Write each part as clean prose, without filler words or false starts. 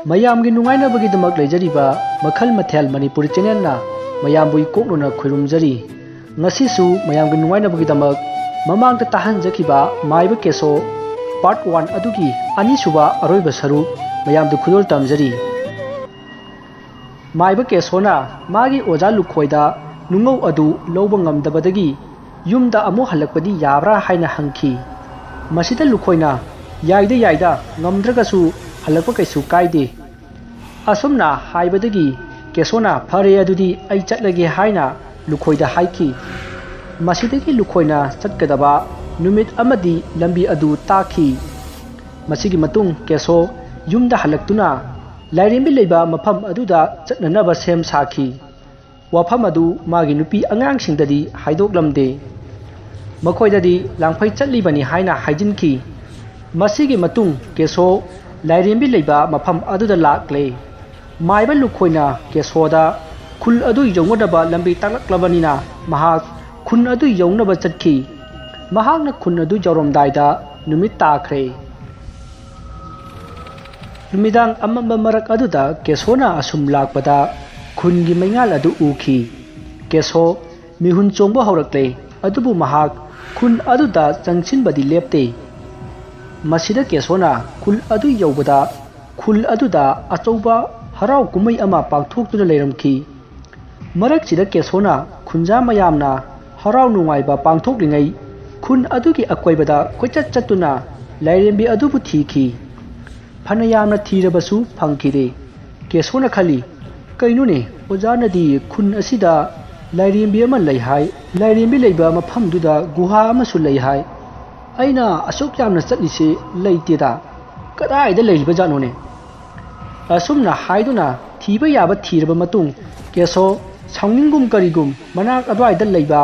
ꯃꯌꯥꯝꯒꯤ ꯅꯨꯡꯉꯥꯏꯅꯕꯒꯤꯗꯃꯛ ꯂꯩꯖꯔꯤꯕ ꯃꯈꯜ ꯃꯊꯦꯜ ꯃꯅꯤꯄꯨꯔꯤ ꯆꯦꯅꯦꯜꯅ ꯃꯌꯥꯝꯕꯨ ꯏꯀꯣꯛꯂꯨꯅ ꯈꯨꯔꯨꯝꯖꯔꯤ ꯉꯁꯤꯁꯨ ꯃꯌꯥꯝꯒꯤ ꯅꯨꯡꯉꯥꯏꯅꯕꯒꯤꯗꯃꯛ ꯃꯃꯥꯡꯗ ꯇꯥꯍꯟꯖꯈꯤꯕ ꯃꯥꯏꯕ ꯀꯦꯁꯣ ꯄꯥꯔꯠ 1 ꯑꯗꯨꯒꯤ ꯑꯅꯤꯁꯨꯕ ꯑꯔꯣꯏꯕ ꯁꯔꯨꯛ ꯃꯌꯥꯝꯗ ꯈꯨꯗꯣꯜ ꯇꯝꯖꯔꯤ ꯃꯥꯏꯕ ꯀꯦꯁꯣꯅ ꯃꯥꯒꯤ ꯑꯣꯖꯥ ꯂꯨꯈꯣꯏꯗ ꯅꯨꯡꯉꯧ ꯑꯗꯨ ꯂꯧꯕ ꯉꯝꯗꯕꯗꯒꯤ ꯌꯨꯝꯗ ꯑꯃꯨꯛ ꯍꯜꯂꯛꯄꯗꯤ ꯌꯥꯕ꯭ꯔꯥ ꯍꯥꯏꯅ ꯍꯪꯈꯤ ꯃꯁꯤꯗ ꯂꯨꯈꯣꯏꯅ ꯌꯥꯏꯗ ꯉꯝꯗ꯭ꯔꯒꯁꯨ ꯍꯜꯂꯛꯄ ꯀꯩꯁꯨ ꯀꯥꯏꯗꯦ ꯑꯁꯨꯝꯅ ꯍꯥꯏꯕꯗꯒꯤ ꯀꯦꯁꯣꯅ ꯐꯔꯦ ꯑꯗꯨꯗꯤ ꯑꯩ ꯆꯠꯂꯒꯦ ꯍꯥꯏꯅ ꯂꯨꯈꯣꯏꯗ ꯍꯥꯏꯈꯤ ꯃꯁꯤꯗꯒꯤ ꯂꯨꯈꯣꯏꯅ ꯆꯠꯀꯗꯕ ꯅꯨꯃꯤꯠ ꯑꯃꯗꯤ ꯂꯝꯕꯤ ꯑꯗꯨ ꯇꯥꯈꯤ ꯃꯁꯤꯒꯤ ꯃꯇꯨꯡ ꯀꯦꯁꯣ ꯌꯨꯝꯗ ꯍꯜꯂꯛꯇꯨꯅ ꯂꯥꯏꯔꯦꯝꯕꯤ ꯂꯩꯕ ꯃꯐꯝ ꯑꯗꯨꯗ ꯆꯠꯅꯅꯕ ꯁꯦꯝ ꯁꯥꯈꯤ ꯋꯥꯐꯝ ꯑꯗꯨ ꯃꯥꯒꯤ ꯅꯨꯄꯤ ꯑꯉꯥꯡꯁꯤꯡꯗꯗꯤ ꯍꯥꯏꯗꯣꯛꯂꯝꯗꯦ ꯃꯈꯣꯏꯗꯗꯤ ꯂꯥꯡꯐꯩ ꯆꯠꯂꯤꯕꯅꯤ ꯍꯥꯏꯅ ꯍꯥꯏꯖꯤꯟꯈꯤ ꯃꯁꯤꯒꯤ ꯃꯇꯨꯡ ꯀꯦꯁꯣ ꯂꯥꯏꯔꯦꯝꯕꯤ ꯂꯩꯕ ꯃꯐꯝ ꯑꯗꯨꯗ ꯂꯥꯛꯂꯦ ꯃꯥꯏꯕ ꯂꯨꯈꯣꯏꯅ ꯀꯦꯁꯣꯗ ꯈꯨꯜ ꯑꯗꯨ ꯌꯧꯅꯗꯕ ꯂꯝꯕꯤ ꯇꯥꯛꯂꯛꯂꯕꯅꯤꯅ ꯃꯍꯥꯛ ꯈꯨꯟ ꯑꯗꯨ ꯌꯧꯅꯕ ꯆꯠꯈꯤ ꯃꯍꯥꯛꯅ ꯈꯨꯟ ꯑꯗꯨ ꯌꯧꯔꯝꯗꯥꯏꯗ ꯅꯨꯃꯤꯠ ꯇꯥꯈ꯭ꯔꯦ ꯅꯨꯃꯤꯗꯥꯡ ꯑꯃꯝꯕ ꯃꯔꯛ ꯑꯗꯨꯗ ꯀꯦꯁꯣꯅ ꯑꯁꯨꯝ ꯂꯥꯛꯄꯗ ꯈꯨꯟꯒꯤ ꯃꯩꯉꯥꯜ ꯑꯗꯨ ꯎꯈꯤ ꯀꯦꯁꯣ ꯃꯤꯍꯨꯟ ꯆꯣꯡꯕ ꯍꯧꯔꯛꯂꯦ ꯑꯗꯨꯕꯨ ꯃꯍꯥꯛ ꯈꯨꯟ ꯑꯗꯨꯗ ꯆꯪꯁꯤꯟꯕꯗꯤ ꯂꯦꯞꯇꯦ ꯃꯁꯤꯗ ꯀꯦꯁꯣꯅ ꯈꯨꯜ ꯑꯗꯨ ꯌꯧꯕꯗ ꯈꯨꯜ ꯑꯗꯨꯗ ꯑꯆꯧꯕ ꯍꯔꯥꯎ ꯀꯨꯝꯍꯩ ꯑꯃ ꯄꯥꯡꯊꯣꯛꯇꯨꯅ ꯂꯩꯔꯝꯈꯤ ꯃꯔꯛꯁꯤꯗ ꯀꯦꯁꯣꯅ ꯈꯨꯟꯖꯥ ꯃꯌꯥꯝꯅ ꯍꯔꯥꯎ ꯅꯨꯡꯉꯥꯏꯕ ꯄꯥꯡꯊꯣꯛꯂꯤꯉꯩ ꯈꯨꯟ ꯑꯗꯨꯒꯤ ꯑꯀꯣꯏꯕꯗ ꯀꯣꯏꯆꯠ ꯆꯠꯇꯨꯅ ꯂꯥꯏꯔꯦꯝꯕꯤ ꯑꯗꯨꯕꯨ ꯊꯤꯈꯤ ꯐꯅ ꯌꯥꯝꯅ ꯊꯤꯔꯕꯁꯨ ꯐꯪꯈꯤꯗꯦ ꯀꯦꯁꯣꯅ ꯈꯜꯂꯤ ꯀꯩꯅꯣꯅꯦ ꯑꯣꯖꯥꯅꯗꯤ ꯈꯨꯟ ꯑꯁꯤꯗ ꯂꯥꯏꯔꯦꯝꯕꯤ ꯑꯃ ꯂꯩ ꯍꯥꯏ ꯂꯥꯏꯔꯦꯝꯕꯤ ꯂꯩꯕ ꯃꯐꯝꯗꯨꯗ ꯒꯨꯍꯥ ꯑꯃꯁꯨ ꯂꯩ ꯍꯥꯏ ꯑꯩꯅ ꯑꯁꯨꯛ ꯌꯥꯝꯅ ꯆꯠꯂꯤꯁꯤ ꯂꯩꯇꯦꯗ ꯀꯗꯥꯏꯗ ꯂꯩꯔꯤꯕꯖꯥꯠꯅꯣꯅꯦ ꯑꯁꯨꯝꯅ ꯍꯥꯏꯗꯨꯅ ꯊꯤꯕ ꯌꯥꯕ ꯊꯤꯔꯕ ꯃꯇꯨꯡ ꯀꯦꯁꯣ ꯁꯥꯎꯅꯤꯡꯒꯨꯝ ꯀꯔꯤꯒꯨꯝ ꯃꯅꯥꯛ ꯑꯗꯨꯋꯥꯏꯗ ꯂꯩꯕ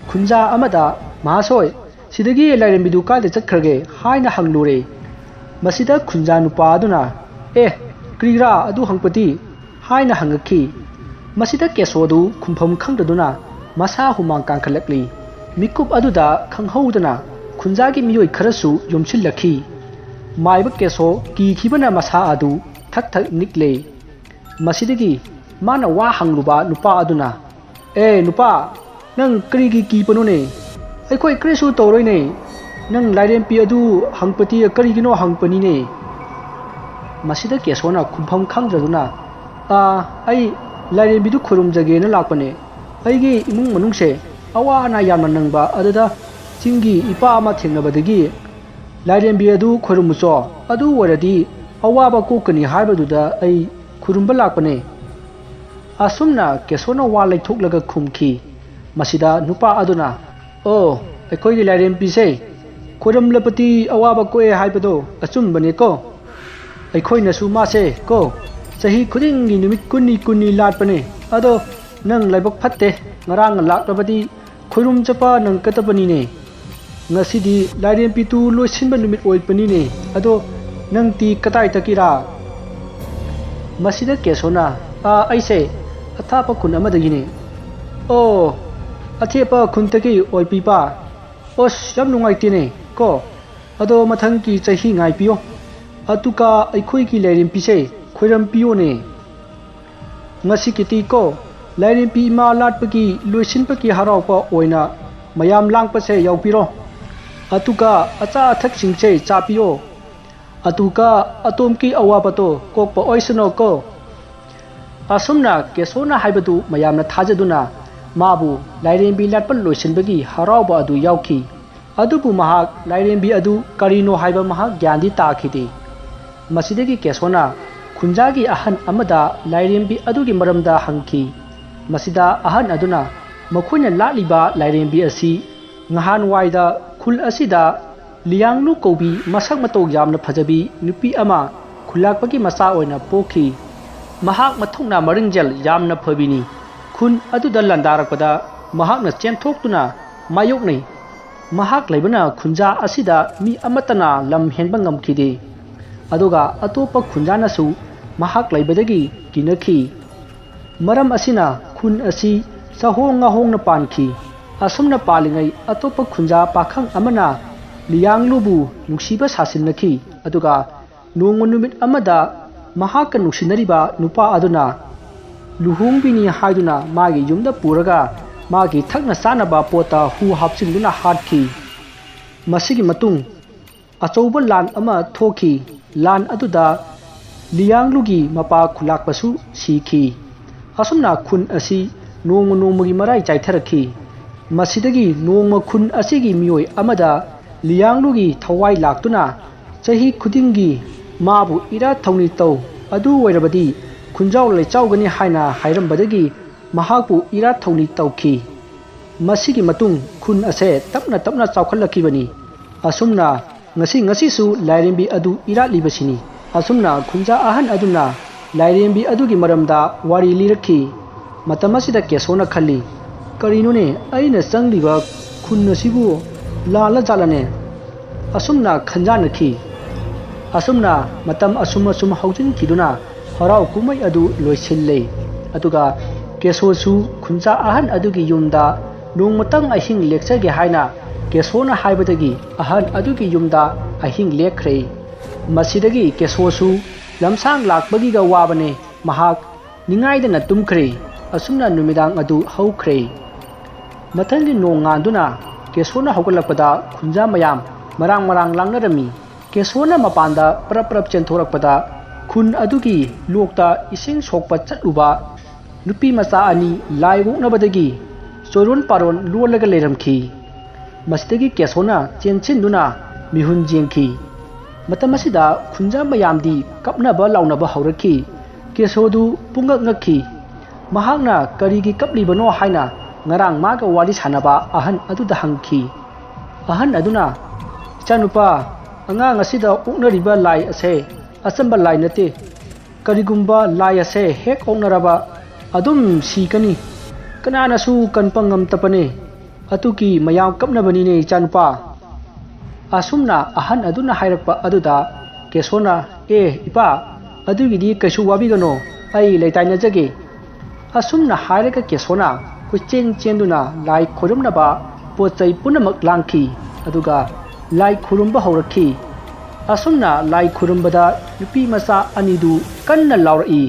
ꯈꯨꯟꯖꯥ ꯑꯃꯗ ꯃꯍꯥꯁꯣꯏ ꯁꯤꯗꯒꯤ ꯂꯥꯏꯔꯦꯝꯕꯤꯗꯨ ꯀꯥꯏꯗ ꯆꯠꯈ꯭ꯔꯒꯦ ꯍꯥꯏꯅ ꯍꯪꯂꯨꯔꯦ ꯃꯁꯤꯗ ꯈꯨꯟꯖꯥ ꯅꯨꯄꯥ ꯑꯗꯨꯅ ꯀꯔꯤꯔꯥ ꯑꯗꯨ ꯍꯪꯄꯗꯤ ꯍꯥꯏꯅ ꯍꯪꯉꯛꯈꯤ ꯃꯁꯤꯗ ꯀꯦꯁꯣꯗꯨ ꯈꯨꯝꯐꯝ ꯈꯪꯗꯗꯨꯅ ꯃꯁꯥ ꯍꯨꯃꯥꯡ ꯀꯥꯡꯈꯠꯂꯛꯂꯤ ꯃꯤꯀꯨꯞ ꯑꯗꯨꯗ ꯈꯪꯍꯧꯗꯅ ꯈꯨꯟꯖꯥꯒꯤ ꯃꯤꯑꯣꯏ ꯈꯔꯁꯨ ꯌꯣꯝꯁꯤꯜꯂꯛꯈꯤ ꯃꯥꯏꯕ ꯀꯦꯁꯣ ꯀꯤꯈꯤꯕꯅ ꯃꯁꯥ ꯑꯗꯨ ꯊꯛ ꯅꯤꯛꯂꯦ ꯃꯁꯤꯗꯒꯤ ꯃꯥꯅ ꯋꯥ ꯍꯪꯂꯨꯕ ꯅꯨꯄꯥ ꯑꯗꯨꯅ ꯅꯨꯄꯥ ꯅꯪ ꯀꯔꯤꯒꯤ ꯀꯤꯕꯅꯣꯅꯦ ꯑꯩꯈꯣꯏ ꯀꯔꯤꯁꯨ ꯇꯧꯔꯣꯏꯅꯦ ꯅꯪ ꯂꯥꯏꯔꯦꯝꯕꯤ ꯑꯗꯨ ꯍꯪꯄꯗꯤ ꯀꯔꯤꯒꯤꯅꯣ ꯍꯪꯄꯅꯤꯅꯦ ꯃꯁꯤꯗ ꯀꯦꯁꯣꯅ ꯈꯨꯝꯐꯝ ꯈꯪꯗ꯭ꯔꯗꯨꯅ ꯑꯩ ꯂꯥꯏꯔꯦꯝꯕꯤꯗꯨ ꯈꯨꯔꯨꯝꯖꯒꯦꯅ ꯂꯥꯛꯄꯅꯦ ꯑꯩꯒꯤ ꯏꯃꯨꯡ ꯃꯅꯨꯡꯁꯦ ꯑꯋꯥ ꯑꯅꯥ ꯌꯥꯝꯅ ꯅꯪꯕ ꯑꯗꯨꯗ ꯆꯤꯡꯒꯤ ꯏꯄꯥ ꯑꯃ ꯊꯦꯡꯅꯕꯗꯒꯤ ꯂꯥꯏꯔꯦꯝꯕꯤ ꯑꯗꯨ ꯈꯨꯔꯨꯝꯃꯨꯆꯣ ꯑꯗꯨ ꯑꯣꯏꯔꯗꯤ ꯑꯋꯥꯕ ꯀꯣꯛꯀꯅꯤ ꯍꯥꯏꯕꯗꯨꯗ ꯑꯩ ꯈꯨꯔꯨꯝꯕ ꯂꯥꯛꯄꯅꯦ ꯑꯁꯨꯝꯅ ꯀꯦꯁꯣꯅ ꯋꯥ ꯂꯩꯊꯣꯛꯂꯒ ꯈꯨꯝꯈꯤ ꯃꯁꯤꯗ ꯅꯨꯄꯥ ꯑꯗꯨꯅ ꯑꯩꯈꯣꯏꯒꯤ ꯂꯥꯏꯔꯦꯝꯕꯤꯁꯦ ꯈꯨꯔꯨꯝꯂꯕꯗꯤ ꯑꯋꯥꯕ ꯀꯣꯛꯑꯦ ꯍꯥꯏꯕꯗꯣ ꯑꯆꯨꯝꯕꯅꯦꯀꯣ ꯑꯩꯈꯣꯏꯅꯁꯨ ꯃꯥꯁꯦ ꯆꯍꯤ ꯈꯨꯗꯤꯡꯒꯤ ꯅꯨꯃꯤꯠ ꯀꯨꯟꯅꯤ ꯂꯥꯠꯄꯅꯦ ꯑꯗꯣ ꯅꯪ ꯂꯥꯏꯕꯛ ꯐꯠꯇꯦ ꯉꯔꯥꯡ ꯂꯥꯛꯂꯕꯗꯤ ꯈꯨꯔꯨꯝ ꯆꯠꯄ ꯅꯪꯒꯗꯕꯅꯤꯅꯦ ꯉꯁꯤꯗꯤ ꯂꯥꯏꯔꯦꯝꯕꯤꯗꯨ ꯂꯣꯏꯁꯤꯟꯕ ꯅꯨꯃꯤꯠ ꯑꯣꯏꯕꯅꯤꯅꯦ ꯑꯗꯣ ꯅꯪꯗꯤ ꯀꯗꯥꯏꯗꯒꯤꯔꯥ ꯃꯁꯤꯗ ꯀꯦꯁꯣꯅ ꯑꯩꯁꯦ ꯑꯊꯥꯞꯄ ꯈꯨꯟ ꯑꯃꯗꯒꯤꯅꯦ ꯑꯊꯦꯞꯄ ꯈꯨꯟꯗꯒꯤ ꯑꯣꯏꯕꯤꯕ ꯌꯥꯝ ꯅꯨꯡꯉꯥꯏꯇꯦꯅꯦ ꯑꯗꯣ ꯃꯊꯪꯒꯤ ꯆꯍꯤ ꯉꯥꯏꯕꯤꯌꯣ ꯑꯗꯨꯒ ꯑꯩꯈꯣꯏꯒꯤ ꯂꯥꯏꯔꯦꯝꯕꯤꯁꯦ ꯈꯣꯏꯔꯝꯕꯤꯌꯣꯅꯦ ꯉꯁꯤꯒꯤꯗꯤ ꯂꯥꯏꯔꯦꯝꯕꯤ ꯏꯃꯥ ꯂꯥꯠꯄꯒꯤ ꯂꯣꯏꯁꯤꯟꯕꯒꯤ ꯍꯔꯥꯎꯕ ꯑꯣꯏꯅ ꯃꯌꯥꯝ ꯂꯥꯡꯕꯁꯦ ꯌꯥꯎꯕꯤꯔꯣ ꯑꯗꯨꯒ ꯑꯆꯥ ꯑꯊꯛꯁꯤꯡꯁꯦ ꯆꯥꯕꯤꯌꯣ ꯑꯗꯨꯒ ꯑꯇꯣꯝꯒꯤ ꯑꯋꯥꯕꯗꯣ ꯀꯣꯛꯄ ꯑꯣꯏꯁꯅꯣ ꯑꯁꯨꯝꯅ ꯀꯦꯁꯣꯅ ꯍꯥꯏꯕꯗꯨ ꯃꯌꯥꯝꯅ ꯊꯥꯖꯗꯨꯅ ꯃꯥꯕꯨ ꯂꯥꯏꯔꯦꯝꯕꯤ ꯂꯥꯠꯄ ꯂꯣꯏꯁꯤꯟꯕꯒꯤ ꯍꯔꯥꯎꯕ ꯑꯗꯨ ꯌꯥꯎꯈꯤ ꯑꯗꯨꯕꯨ ꯃꯍꯥꯛ ꯂꯥꯏꯔꯦꯝꯕꯤ ꯑꯗꯨ ꯀꯔꯤꯅꯣ ꯍꯥꯏꯕ ꯃꯍꯥꯛ ꯒ꯭ꯌꯥꯟꯗꯤ ꯇꯥꯈꯤꯗꯦ ꯃꯁꯤꯗꯒꯤ ꯀꯦꯁꯣꯅ ꯈꯨꯟꯖꯥꯒꯤ ꯑꯍꯟ ꯑꯃꯗ ꯂꯥꯏꯔꯦꯝꯕꯤ ꯑꯗꯨꯒꯤ ꯃꯔꯝꯗ ꯍꯪꯈꯤ ꯃꯁꯤꯗ ꯑꯍꯟ ꯑꯗꯨꯅ ꯃꯈꯣꯏꯅ ꯂꯥꯠꯂꯤꯕ ꯂꯥꯏꯔꯦꯝꯕꯤ ꯑꯁꯤ ꯅꯍꯥꯟꯋꯥꯏꯗ ꯈꯨꯜ ꯑꯁꯤꯗ ꯂꯤꯌꯥꯡꯂꯨ ꯀꯧꯕꯤ ꯃꯁꯛ ꯃꯇꯧ ꯌꯥꯝꯅ ꯐꯖꯕꯤ ꯅꯨꯄꯤ ꯑꯃ ꯈꯨꯜꯂꯥꯛꯄꯒꯤ ꯃꯆꯥ ꯑꯣꯏꯅ ꯄꯣꯛꯈꯤ ꯃꯍꯥꯛ ꯃꯊꯧꯅꯥ ꯃꯔꯤꯡꯖꯦꯜ ꯌꯥꯝꯅ ꯐꯕꯤꯅꯤ ꯈꯨꯟ ꯑꯗꯨꯗ ꯂꯥꯟꯗꯥꯔꯛꯄꯗ ꯃꯍꯥꯛꯅ ꯆꯦꯟꯊꯣꯛꯇꯨꯅ ꯃꯥꯌꯣꯛꯅꯩ ꯃꯍꯥꯛ ꯂꯩꯕꯅ ꯈꯨꯟꯖꯥ ꯑꯁꯤꯗ ꯃꯤ ꯑꯃꯠꯇꯅ ꯂꯝ ꯍꯦꯟꯕ ꯉꯝꯈꯤꯗꯦ ꯑꯗꯨꯒ ꯑꯇꯣꯞꯄ ꯈꯨꯟꯖꯥꯅꯁꯨ ꯃꯍꯥꯛ ꯂꯩꯕꯗꯒꯤ ꯀꯤꯅꯈꯤ ꯃꯔꯝ ꯑꯁꯤꯅ ꯈꯨꯟ ꯑꯁꯤ ꯆꯍꯣꯡ ꯉꯥꯍꯣꯡꯅ ꯄꯥꯟꯈꯤ ꯑꯁꯨꯝꯅ ꯄꯥꯜꯂꯤꯉꯩ ꯑꯇꯣꯞꯄ ꯈꯨꯟꯖꯥ ꯄꯥꯈꯪ ꯑꯃꯅ ꯂꯤꯌꯥꯡꯂꯨꯕꯨ ꯅꯨꯡꯁꯤꯕ ꯁꯥꯁꯤꯟꯅꯈꯤ ꯑꯗꯨꯒ ꯅꯣꯡꯃ ꯅꯨꯃꯤꯠ ꯑꯃꯗ mahakka nuksinariba nupa aduna luhongbini haiduna magi yumda puraga magi thakna sanaba pota hu hapchinduna hatkhi masigi matung achouba lan ama thoki lan aduda liyanglugi mapa khulakpasu sikhi asumna khun asi nongmugi marai chaitharakhi masidagi nongma khun asigi mioi amada liyanglugi thawai laktuna chahi khudingi mabu ira thawni tau adu oirabadi khunjau leichaugani haina hairambadagi mahakpu ira thawni tauki masigi matung khun ase tapna chaukhallakibani asumna ngasi su lairembi adu ira libasini asumna khunja ahan aduna lairembi adugi maramda wari lirakhi matamasida kesona khalli karinune aina changliba khunna sibu lala jalane asumna khanjanakhi asumna matam asum haujin kiduna harau kumai adu loisille aduga kesosu khunja ahan adugi yumda nongmatang ahing lecture haina kesona haibadagi ahan adugi yumda ahing lekhre masidagi kesosu lamsang lakbagi ga wabane mahak ningaidana tumkhre asumna numidang adu haukhre mathangi nonganduna kesona haugalakpada khunja mayam marang langnarami kesona mapanda prap chentorakpada khun adugi lokta ising sokpa chatluba nupi macha ani laigoknabadagi choron paron lolaga leramkhi masdagi kesona chenchinduna mihun jengkhi matamasida khunja mayamdi kapnaba launaba haurakhi kesodu pungak ngakhi mahakna karigi kaplibano haina ngarang maga wali sanaba ahan aduda hangkhi ahan aduna chanupa angang asida uknariba lai ase asamba lai nate karigumba lai ase hek oknaraba adum sikani kanana su kanpangam tapane atuki mayam kapnabani ne chanupa asumna ahan aduna hairakpa aduda kesona ipa adugidi kaishu wabigano ai leitaina jage asumna hairaka kesona kuchen chenduna lai khorumnaba pochai punamak langki aduga lai khurumba haurakhi asumna lai khurumbada nupi macha anidu kanna laurai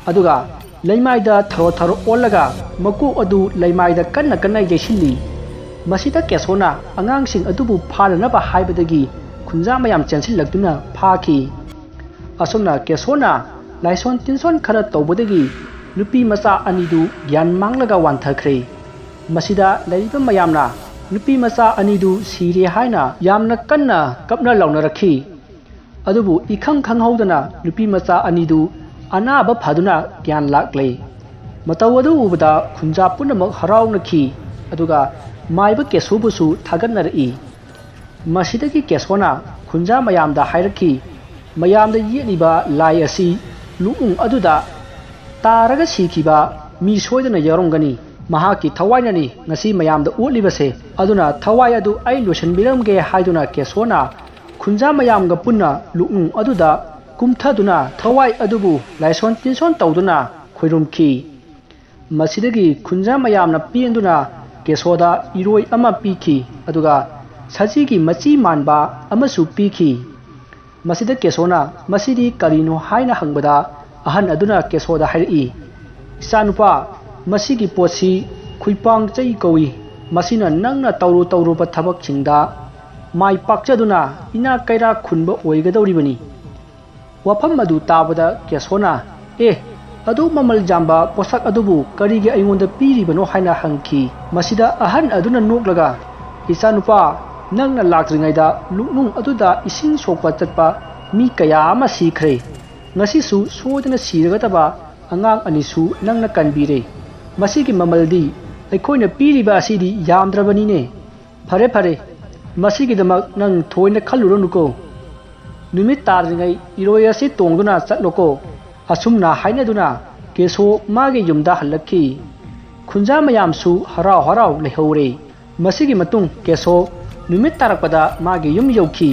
aduga leimaida tharo olaga maku adu leimaida kanna yaisilli masida kesona angangsing adubu phalanaba haibadagi khunja mayam chensillaktuna phaki asumna kesona laison tinson khara tawbadagi nupi macha anidu gyan manglaga wanthakre masida leiba mayamna nupi macha anidu sire haina yamna kanna kapna launarakhi adubu ikhang khanghaudana nupi macha anidu anaba phaduna gyan lakle matawadu ubada khunja punamak haraunakhi aduga maiba kesubusu thagannarai masidagi kesona khunja mayamda hairakhi mayamda yeliba lai asi luung aduda taraga sikiba mi soidana yarongani mahaki thawainani ngasi mayamda ulibase aduna thawai adu ai losanbiramge haiduna kesona khunja mayamga punna luung aduda kumthaduna thawai adubu laison tinson tawduna khoirumki masidagi khunja mayamna pienduna kesoda iroi ama piki aduga sajigi machi manba amasu piki masida kesona masidi karino haina hangbada ahan aduna kesoda hairi isanupa masigi posi khuipang chai kawi masina nangna tawru ba thabak chingda mai pakchaduna ina kaira khunba oigadawribani wafam adu tabada kesona adu mamal jamba posak adubu karigi aingonda piribano haina hangki masida ahan aduna noklaga isanupa nangna laktringaida luknung aduda ising sokpa chatpa mi kaya ama sikhre ngasi su sodana siragataba angang anisu nangna kanbire masigi mamaldi aikoina piriba asidi yamdrabani ne phare masigi damak nang thoina khalluronuko numit tarngai iroi asi tongduna chatloko asumna hainaduna keso mage yumda halakhi khunja mayamsu harau lehore masigi matung keso numit tarakpada mage yum yauki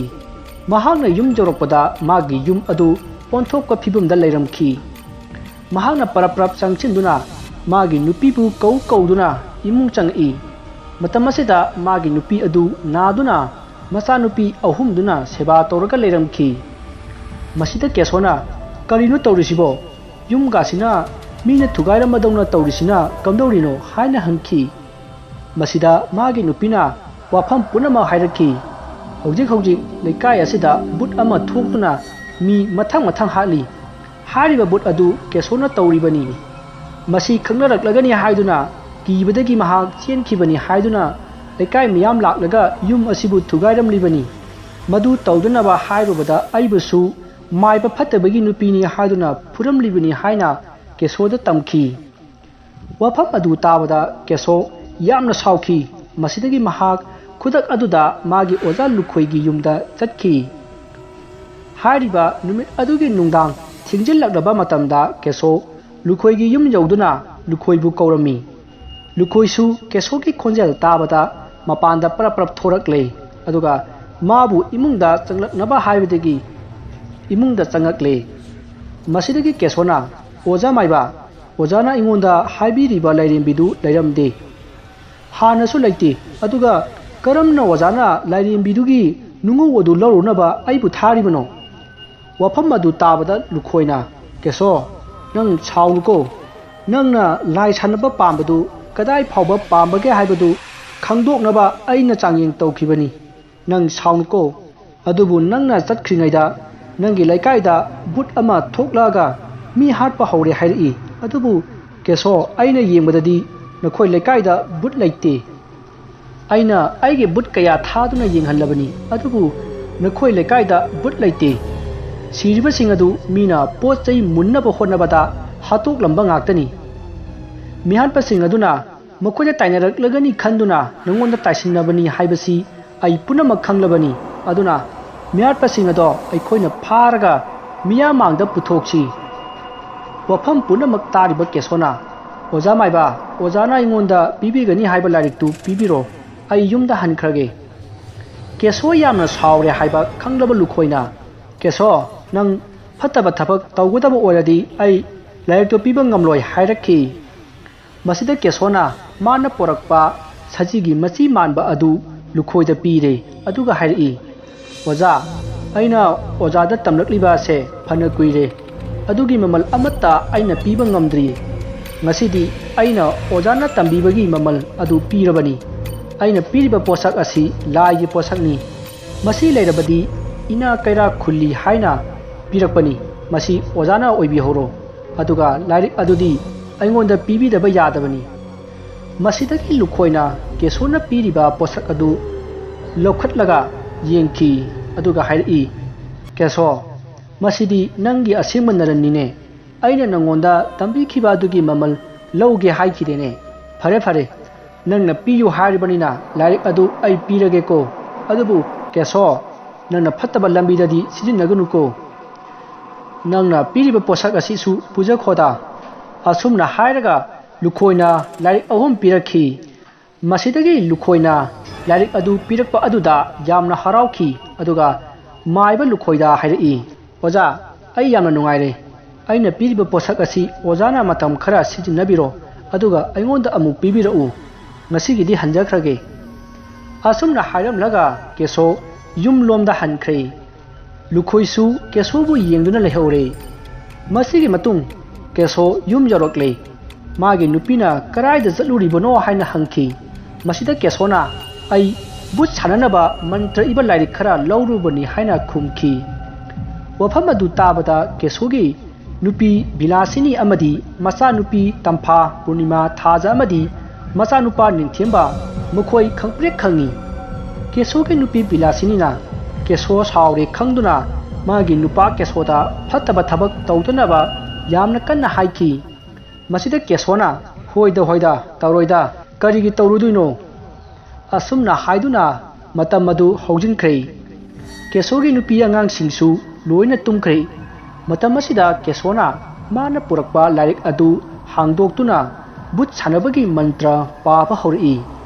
mahangna yum jorokpada mage yum adu onthokka phibumda leiramki mahangna parap changchinduna mage nupibu kauduna imung changi matamasida mage nupi adu naduna macha nupi ahumduna seba toraga leiramki masida kesona ꯀꯔꯤꯅꯣ ꯇꯧꯔꯤꯁꯤꯕꯣ ꯌꯨꯝꯒꯥꯁꯤꯅ ꯃꯤꯅ ꯊꯨꯒꯥꯏꯔꯝꯃꯗꯧꯅ ꯇꯧꯔꯤꯁꯤꯅ ꯀꯝꯗꯧꯔꯤꯅꯣ ꯍꯥꯏꯅ ꯍꯪꯈꯤ ꯃꯁꯤꯗ ꯃꯥꯒꯤ ꯅꯨꯄꯤꯅ ꯋꯥꯐꯝ ꯄꯨꯝꯅꯃꯛ ꯍꯥꯏꯔꯛꯈꯤ ꯍꯧꯖꯤꯛ ꯂꯩꯀꯥꯏ ꯑꯁꯤꯗ ꯕꯨꯠ ꯑꯃ ꯊꯣꯛꯇꯨꯅ ꯃꯤ ꯃꯊꯪ ꯍꯥꯠꯂꯤ ꯍꯥꯏꯔꯤꯕ ꯕꯨꯠ ꯑꯗꯨ ꯀꯦꯁꯣꯅ ꯇꯧꯔꯤꯕꯅꯤ ꯃꯁꯤ ꯈꯪꯅꯔꯛꯂꯒꯅꯤ ꯍꯥꯏꯗꯨꯅ ꯀꯤꯕꯗꯒꯤ ꯃꯍꯥꯛ ꯆꯦꯟꯈꯤꯕꯅꯤ ꯍꯥꯏꯗꯨꯅ ꯂꯩꯀꯥꯏ ꯃꯤꯌꯥꯝ ꯂꯥꯛꯂꯒ ꯌꯨꯝ ꯑꯁꯤꯕꯨ ꯊꯨꯒꯥꯏꯔꯝꯂꯤꯕꯅꯤ ꯃꯗꯨ ꯇꯧꯗꯅꯕ ꯍꯥꯏꯔꯨꯕꯗ ꯑꯩꯕꯨꯁꯨ ꯃꯥꯏꯕ ꯐꯠꯇꯕꯒꯤ ꯅꯨꯄꯤꯅꯤ ꯍꯥꯏꯗꯨꯅ ꯐꯨꯔꯝꯂꯤꯕꯅꯤ ꯍꯥꯏꯅ ꯀꯦꯁꯣꯗ ꯇꯝꯈꯤ ꯋꯥꯐꯝ ꯑꯗꯨ ꯇꯥꯕꯗ ꯀꯦꯁꯣ ꯌꯥꯝꯅ ꯁꯥꯎꯈꯤ ꯃꯁꯤꯗꯒꯤ ꯃꯍꯥꯛ ꯈꯨꯗꯛ ꯑꯗꯨꯗ ꯃꯥꯒꯤ ꯑꯣꯖꯥ ꯂꯨꯈꯣꯏꯒꯤ ꯌꯨꯝꯗ ꯆꯠꯈꯤ ꯍꯥꯏꯔꯤꯕ ꯅꯨꯃꯤꯠ ꯑꯗꯨꯒꯤ ꯅꯨꯡꯗꯥꯡ ꯊꯦꯡꯖꯤꯜꯂꯛꯂꯕ ꯃꯇꯝꯗ ꯀꯦꯁꯣ ꯂꯨꯈꯣꯏꯒꯤ ꯌꯨꯝ ꯌꯧꯗꯨꯅ ꯂꯨꯈꯣꯏꯕꯨ ꯀꯧꯔꯝꯃꯤ ꯂꯨꯈꯣꯏꯁꯨ ꯀꯦꯁꯣꯒꯤ ꯈꯣꯟꯖꯦꯜ ꯇꯥꯕꯗ ꯃꯄꯥꯟꯗ ꯄꯔꯞ ꯊꯣꯔꯛꯂꯦ ꯑꯗꯨꯒ ꯃꯥꯕꯨ ꯏꯃꯨꯡꯗ ꯆꯪꯂꯛꯅꯕ ꯍꯥꯏꯕꯗꯒꯤ ꯏꯃꯨꯡꯗ ꯆꯪꯉꯛꯂꯦ ꯃꯁꯤꯗꯒꯤ ꯀꯦꯁꯣꯅ ꯑꯣꯖꯥ ꯃꯥꯏꯕ ꯑꯣꯖꯥꯅ ꯑꯩꯉꯣꯟꯗ ꯍꯥꯏꯕꯤꯔꯤꯕ ꯂꯥꯏꯔꯦꯝꯕꯤꯗꯨ ꯂꯩꯔꯝꯗꯦ ꯍꯥꯟꯅꯁꯨ ꯂꯩꯇꯦ ꯑꯗꯨꯒ ꯀꯔꯝꯅ ꯑꯣꯖꯥꯅ ꯂꯥꯏꯔꯦꯝꯕꯤꯗꯨꯒꯤ ꯅꯨꯡꯉꯧ ꯑꯗꯨ ꯂꯧꯔꯨꯅꯕ ꯑꯩꯕꯨ ꯊꯥꯔꯤꯕꯅꯣ ꯋꯥꯐꯝ ꯑꯗꯨ ꯇꯥꯕꯗ ꯂꯨꯈꯣꯏꯅ ꯀꯦꯁꯣ ꯅꯪ ꯁꯥꯎꯅꯨꯀꯣ ꯅꯪꯅ ꯂꯥꯏ ꯁꯥꯟꯅꯕ ꯄꯥꯝꯕꯗꯨ ꯀꯗꯥꯏ ꯐꯥꯎꯕ ꯄꯥꯝꯕꯒꯦ ꯍꯥꯏꯕꯗꯨ ꯈꯪꯗꯣꯛꯅꯕ ꯑꯩꯅ ꯆꯥꯡꯌꯦꯡ ꯇꯧꯈꯤꯕꯅꯤ ꯅꯪ ꯁꯥꯎꯅꯨꯀꯣ ꯑꯗꯨꯕꯨ ꯅꯪꯅ ꯆꯠꯈ꯭ꯔꯤꯉꯩꯗ ꯅꯪꯒꯤ ꯂꯩꯀꯥꯏꯗ ꯕꯨꯠ ꯑꯃ ꯊꯣꯛꯂꯛꯑꯒ ꯃꯤ ꯍꯥꯠꯄ ꯍꯧꯔꯦ ꯍꯥꯏꯔꯛꯏ ꯑꯗꯨꯕꯨ ꯀꯦꯁꯣ ꯑꯩꯅ ꯌꯦꯡꯕꯗꯗꯤ ꯅꯈꯣꯏ ꯂꯩꯀꯥꯏꯗ ꯕꯨꯠ ꯂꯩꯇꯦ ꯑꯩꯅ ꯑꯩꯒꯤ ꯕꯨꯠ ꯀꯌꯥ ꯊꯥꯗꯨꯅ ꯌꯦꯡꯍꯜꯂꯕꯅꯤ ꯑꯗꯨꯕꯨ ꯅꯈꯣꯏ ꯂꯩꯀꯥꯏꯗ ꯕꯨꯠ ꯂꯩꯇꯦ ꯁꯤꯔꯤꯕꯁꯤꯡ ꯑꯗꯨ ꯃꯤꯅ ꯄꯣꯠ ꯆꯩ ꯃꯨꯟꯅꯕ ꯍꯣꯠꯅꯕꯗ ꯍꯥꯠꯇꯣꯛꯂꯝꯕ ꯉꯥꯛꯇꯅꯤ ꯃꯤꯍꯥꯠꯄꯁꯤꯡ ꯑꯗꯨꯅ ꯃꯈꯣꯏꯗ ꯇꯥꯏꯅꯔꯛꯂꯒꯅꯤ ꯈꯟꯗꯨꯅ ꯅꯉꯣꯟꯗ ꯇꯥꯏꯁꯤꯟꯅꯕꯅꯤ ꯍꯥꯏꯕꯁꯤ ꯑꯩ ꯄꯨꯝꯅꯃꯛ ꯈꯪꯂꯕꯅꯤ ꯑꯗꯨꯅ ꯃꯤꯍꯥꯠꯄꯁꯤꯡ ꯑꯗꯣ ꯑꯩꯈꯣꯏꯅ ꯐꯥꯔꯒ ꯃꯤꯌꯥꯝꯃꯥꯡꯗ ꯄꯨꯊꯣꯛꯁꯤ ꯋꯥꯐꯝ ꯄꯨꯝꯅꯃꯛ ꯇꯥꯔꯤꯕ ꯀꯦꯁꯣꯅ ꯑꯣꯖꯥ ꯃꯥꯏꯕ ꯑꯣꯖꯥꯅ ꯑꯩꯉꯣꯟꯗ ꯄꯤꯕꯤꯒꯅꯤ ꯍꯥꯏꯕ ꯂꯥꯏꯔꯤꯛꯇꯨ ꯄꯤꯕꯤꯔꯣ ꯑꯩ ꯌꯨꯝꯗ ꯍꯟꯈ꯭ꯔꯒꯦ ꯀꯦꯁꯣ ꯌꯥꯝꯅ ꯁꯥꯎꯔꯦ ꯍꯥꯏꯕ ꯈꯪꯂꯕ ꯂꯨꯈꯣꯏꯅ ꯀꯦꯁꯣ ꯅꯪ ꯐꯠꯇꯕ ꯊꯕꯛ ꯇꯧꯒꯗꯕ ꯑꯣꯏꯔꯗꯤ ꯑꯩ ꯂꯥꯏꯔꯤꯛꯇꯨ ꯄꯤꯕ ꯉꯝꯂꯣꯏ ꯍꯥꯏꯔꯛꯈꯤ ꯃꯁꯤꯗ ꯀꯦꯁꯣꯅ ꯃꯥꯅ ꯄꯣꯔꯛꯄ ꯁꯖꯤꯒꯤ ꯃꯆꯤ ꯃꯥꯟꯕ ꯑꯗꯨ ꯂꯨꯈꯣꯏꯗ ꯄꯤꯔꯦ ꯑꯗꯨꯒ ꯍꯥꯏꯔꯛꯏ ꯑꯣꯖꯥ ꯑꯩꯅ ꯑꯣꯖꯥꯗ ꯇꯝꯂꯛꯂꯤꯕ ꯑꯁꯦ ꯐꯅ ꯀꯨꯏꯔꯦ ꯑꯗꯨꯒꯤ ꯃꯃꯜ ꯑꯃꯠꯇ ꯑꯩꯅ ꯄꯤꯕ ꯉꯝꯗ꯭ꯔꯤ ꯉꯁꯤꯗꯤ ꯑꯩꯅ ꯑꯣꯖꯥꯅ ꯇꯝꯕꯤꯕꯒꯤ ꯃꯃꯜ ꯑꯗꯨ ꯄꯤꯔꯕꯅꯤ ꯑꯩꯅ ꯄꯤꯔꯤꯕ ꯄꯣꯠꯁꯛ ꯑꯁꯤ ꯂꯥꯏꯒꯤ ꯄꯣꯠꯁꯛꯅꯤ ꯃꯁꯤ ꯂꯩꯔꯕꯗꯤ ꯏꯅꯥ ꯀꯩꯔꯥꯛ ꯈꯨꯜꯂꯤ ꯍꯥꯏꯅ ꯄꯤꯔꯛꯄꯅꯤ ꯃꯁꯤ ꯑꯣꯖꯥꯅ ꯑꯣꯏꯕꯤꯍꯧꯔꯣ ꯑꯗꯨꯒ ꯂꯥꯏꯔꯤꯛ ꯑꯗꯨꯗꯤ ꯑꯩꯉꯣꯟꯗ ꯄꯤꯕꯤꯗꯕ ꯌꯥꯗꯕꯅꯤ ꯃꯁꯤꯗꯒꯤ ꯂꯨꯈꯣꯏꯅ ꯀꯦꯁꯣꯅ ꯄꯤꯔꯤꯕ ꯄꯣꯠꯁꯛ ꯑꯗꯨ ꯂꯧꯈꯠꯂꯒ ꯌꯦꯡꯈꯤ ꯑꯗꯨꯒ ꯍꯥꯏꯔꯛꯏ ꯀꯦꯁꯣ ꯃꯁꯤꯗꯤ ꯅꯪꯒꯤ ꯑꯁꯦꯡꯕ ꯅꯔꯟꯅꯤꯅꯦ ꯑꯩꯅ ꯅꯉꯣꯟꯗ ꯇꯝꯕꯤꯈꯤꯕ ꯑꯗꯨꯒꯤ ꯃꯃꯜ ꯂꯧꯒꯦ ꯍꯥꯏꯈꯤꯗꯦꯅꯦ ꯐꯔꯦ ꯅꯪꯅ ꯄꯤꯌꯨ ꯍꯥꯏꯔꯤꯕꯅꯤꯅ ꯂꯥꯏꯔꯤꯛ ꯑꯗꯨ ꯑꯩ ꯄꯤꯔꯒꯦꯀꯣ ꯑꯗꯨꯕꯨ ꯀꯦꯁꯣ ꯅꯪꯅ ꯐꯠꯇꯕ ꯂꯝꯕꯤꯗꯗꯤ ꯁꯤꯖꯤꯟꯅꯒꯅꯨꯀꯣ ꯅꯪꯅ ꯄꯤꯔꯤꯕ ꯄꯣꯠꯁꯛ ꯑꯁꯤꯁꯨ ꯄꯨꯖꯈꯣꯗꯥ ꯑꯁꯨꯝꯅ ꯍꯥꯏꯔꯒ ꯂꯨꯈꯣꯏꯅ ꯂꯥꯏꯔꯤꯛ 3 ꯄꯤꯔꯛꯈꯤ ꯃꯁꯤꯗꯒꯤ ꯂꯨꯈꯣꯏꯅ ꯂꯥꯏꯔꯤꯛ ꯑꯗꯨ ꯄꯤꯔꯛꯄ ꯑꯗꯨꯗ ꯌꯥꯝꯅ ꯍꯔꯥꯎꯈꯤ ꯑꯗꯨꯒ ꯃꯥꯏꯕ ꯂꯨꯈꯣꯏꯗ ꯍꯥꯏꯔꯛꯏ ꯑꯣꯖꯥ ꯑꯩ ꯌꯥꯝꯅ ꯅꯨꯡꯉꯥꯏꯔꯦ ꯑꯩꯅ ꯄꯤꯔꯤꯕ ꯄꯣꯠꯁꯛ ꯑꯁꯤ ꯑꯣꯖꯥꯅ ꯃꯇꯝ ꯈꯔ ꯁꯤꯖꯤꯟꯅꯕꯤꯔꯣ ꯑꯗꯨꯒ ꯑꯩꯉꯣꯟꯗ ꯑꯃꯨꯛ ꯄꯤꯕꯤꯔꯛꯎ ꯉꯁꯤꯒꯤꯗꯤ ꯍꯟꯖꯈ꯭ꯔꯒꯦ ꯑꯁꯨꯝꯅ ꯍꯥꯏꯔꯝꯂꯒ ꯀꯦꯁꯣ ꯌꯨꯝꯂꯣꯝꯗ ꯍꯟꯈ꯭ꯔꯦ ꯂꯨꯈꯣꯏꯁꯨ ꯀꯦꯁꯣꯕꯨ ꯌꯦꯡꯗꯨꯅ ꯂꯩꯍꯧꯔꯦ ꯃꯁꯤꯒꯤ ꯃꯇꯨꯡ ꯀꯦꯁꯣ ꯌꯨꯝ ꯌꯧꯔꯛꯂꯦ ꯃꯥꯒꯤ ꯅꯨꯄꯤꯅ ꯀꯔꯥꯏꯗ ꯆꯠꯂꯨꯔꯤꯕꯅꯣ ꯍꯥꯏꯅ ꯍꯪꯈꯤ ꯃꯁꯤꯗ ꯀꯦꯁꯣꯅ ꯑꯩ ꯕꯨꯠ ꯁꯥꯟꯅꯅꯕ ꯃꯟꯇ꯭ꯔ ꯏꯕ ꯂꯥꯏꯔꯤꯛ ꯈꯔ ꯂꯧꯔꯨꯕꯅꯤ ꯍꯥꯏꯅ ꯈꯨꯝꯈꯤ ꯋꯥꯐꯝ ꯑꯗꯨ ꯇꯥꯕꯗ ꯀꯦꯁꯣꯒꯤ ꯅꯨꯄꯤ ꯕꯤꯂꯥꯁꯤꯅꯤ ꯑꯃꯗꯤ ꯃꯆꯥꯅꯨꯄꯤ ꯇꯝꯐꯥ ꯄꯨꯔꯅꯤꯃꯥ ꯊꯥꯖ ꯑꯃꯗꯤ ꯃꯆꯥꯅꯨꯄꯥ ꯅꯤꯡꯊꯦꯝꯕ ꯃꯈꯣꯏ ꯈꯪꯄ꯭ꯔꯦꯛ ꯈꯪꯉꯤ ꯀꯦꯁꯣꯒꯤ ꯅꯨꯄꯤ ꯕꯤꯂꯥꯁꯤꯅꯤꯅ ꯀꯦꯁꯣ ꯁꯥꯎꯔꯦ ꯈꯪꯗꯨꯅ ꯃꯥꯒꯤ ꯅꯨꯄꯥ ꯀꯦꯁꯣꯗ ꯐꯠꯇꯕ ꯊꯕꯛ ꯇꯧꯗꯅꯕ ꯌꯥꯝꯅ ꯀꯟꯅ ꯍꯥꯏꯈꯤ ꯃꯁꯤꯗ ꯀꯦꯁꯣꯅ ꯍꯣꯏꯗ ꯇꯧꯔꯣꯏꯗ ꯀꯔꯤꯒꯤ ꯇꯧꯔꯨꯗꯣꯏꯅꯣ ꯑꯁꯨꯝꯅ ꯍꯥꯏꯗꯨꯅ ꯃꯇꯝ ꯑꯗꯨ ꯍꯧꯖꯤꯟꯈ꯭ꯔꯦ ꯀꯦꯁꯣꯒꯤ ꯅꯨꯄꯤ ꯑꯉꯥꯡꯁꯤꯡꯁꯨ ꯂꯣꯏꯅ ꯇꯨꯝꯈ꯭ꯔꯦ ꯃꯇꯝ ꯑꯁꯤꯗ ꯀꯦꯁꯣꯅ ꯃꯥꯅ ꯄꯨꯔꯛꯄ ꯂꯥꯏꯔꯤꯛ ꯑꯗꯨ ꯍꯥꯡꯗꯣꯛꯇꯨꯅ ꯕꯨꯠ ꯁꯥꯟꯅꯕꯒꯤ ꯃꯟꯇ꯭ꯔ ꯄꯥꯕ ꯍꯧꯔꯛꯏ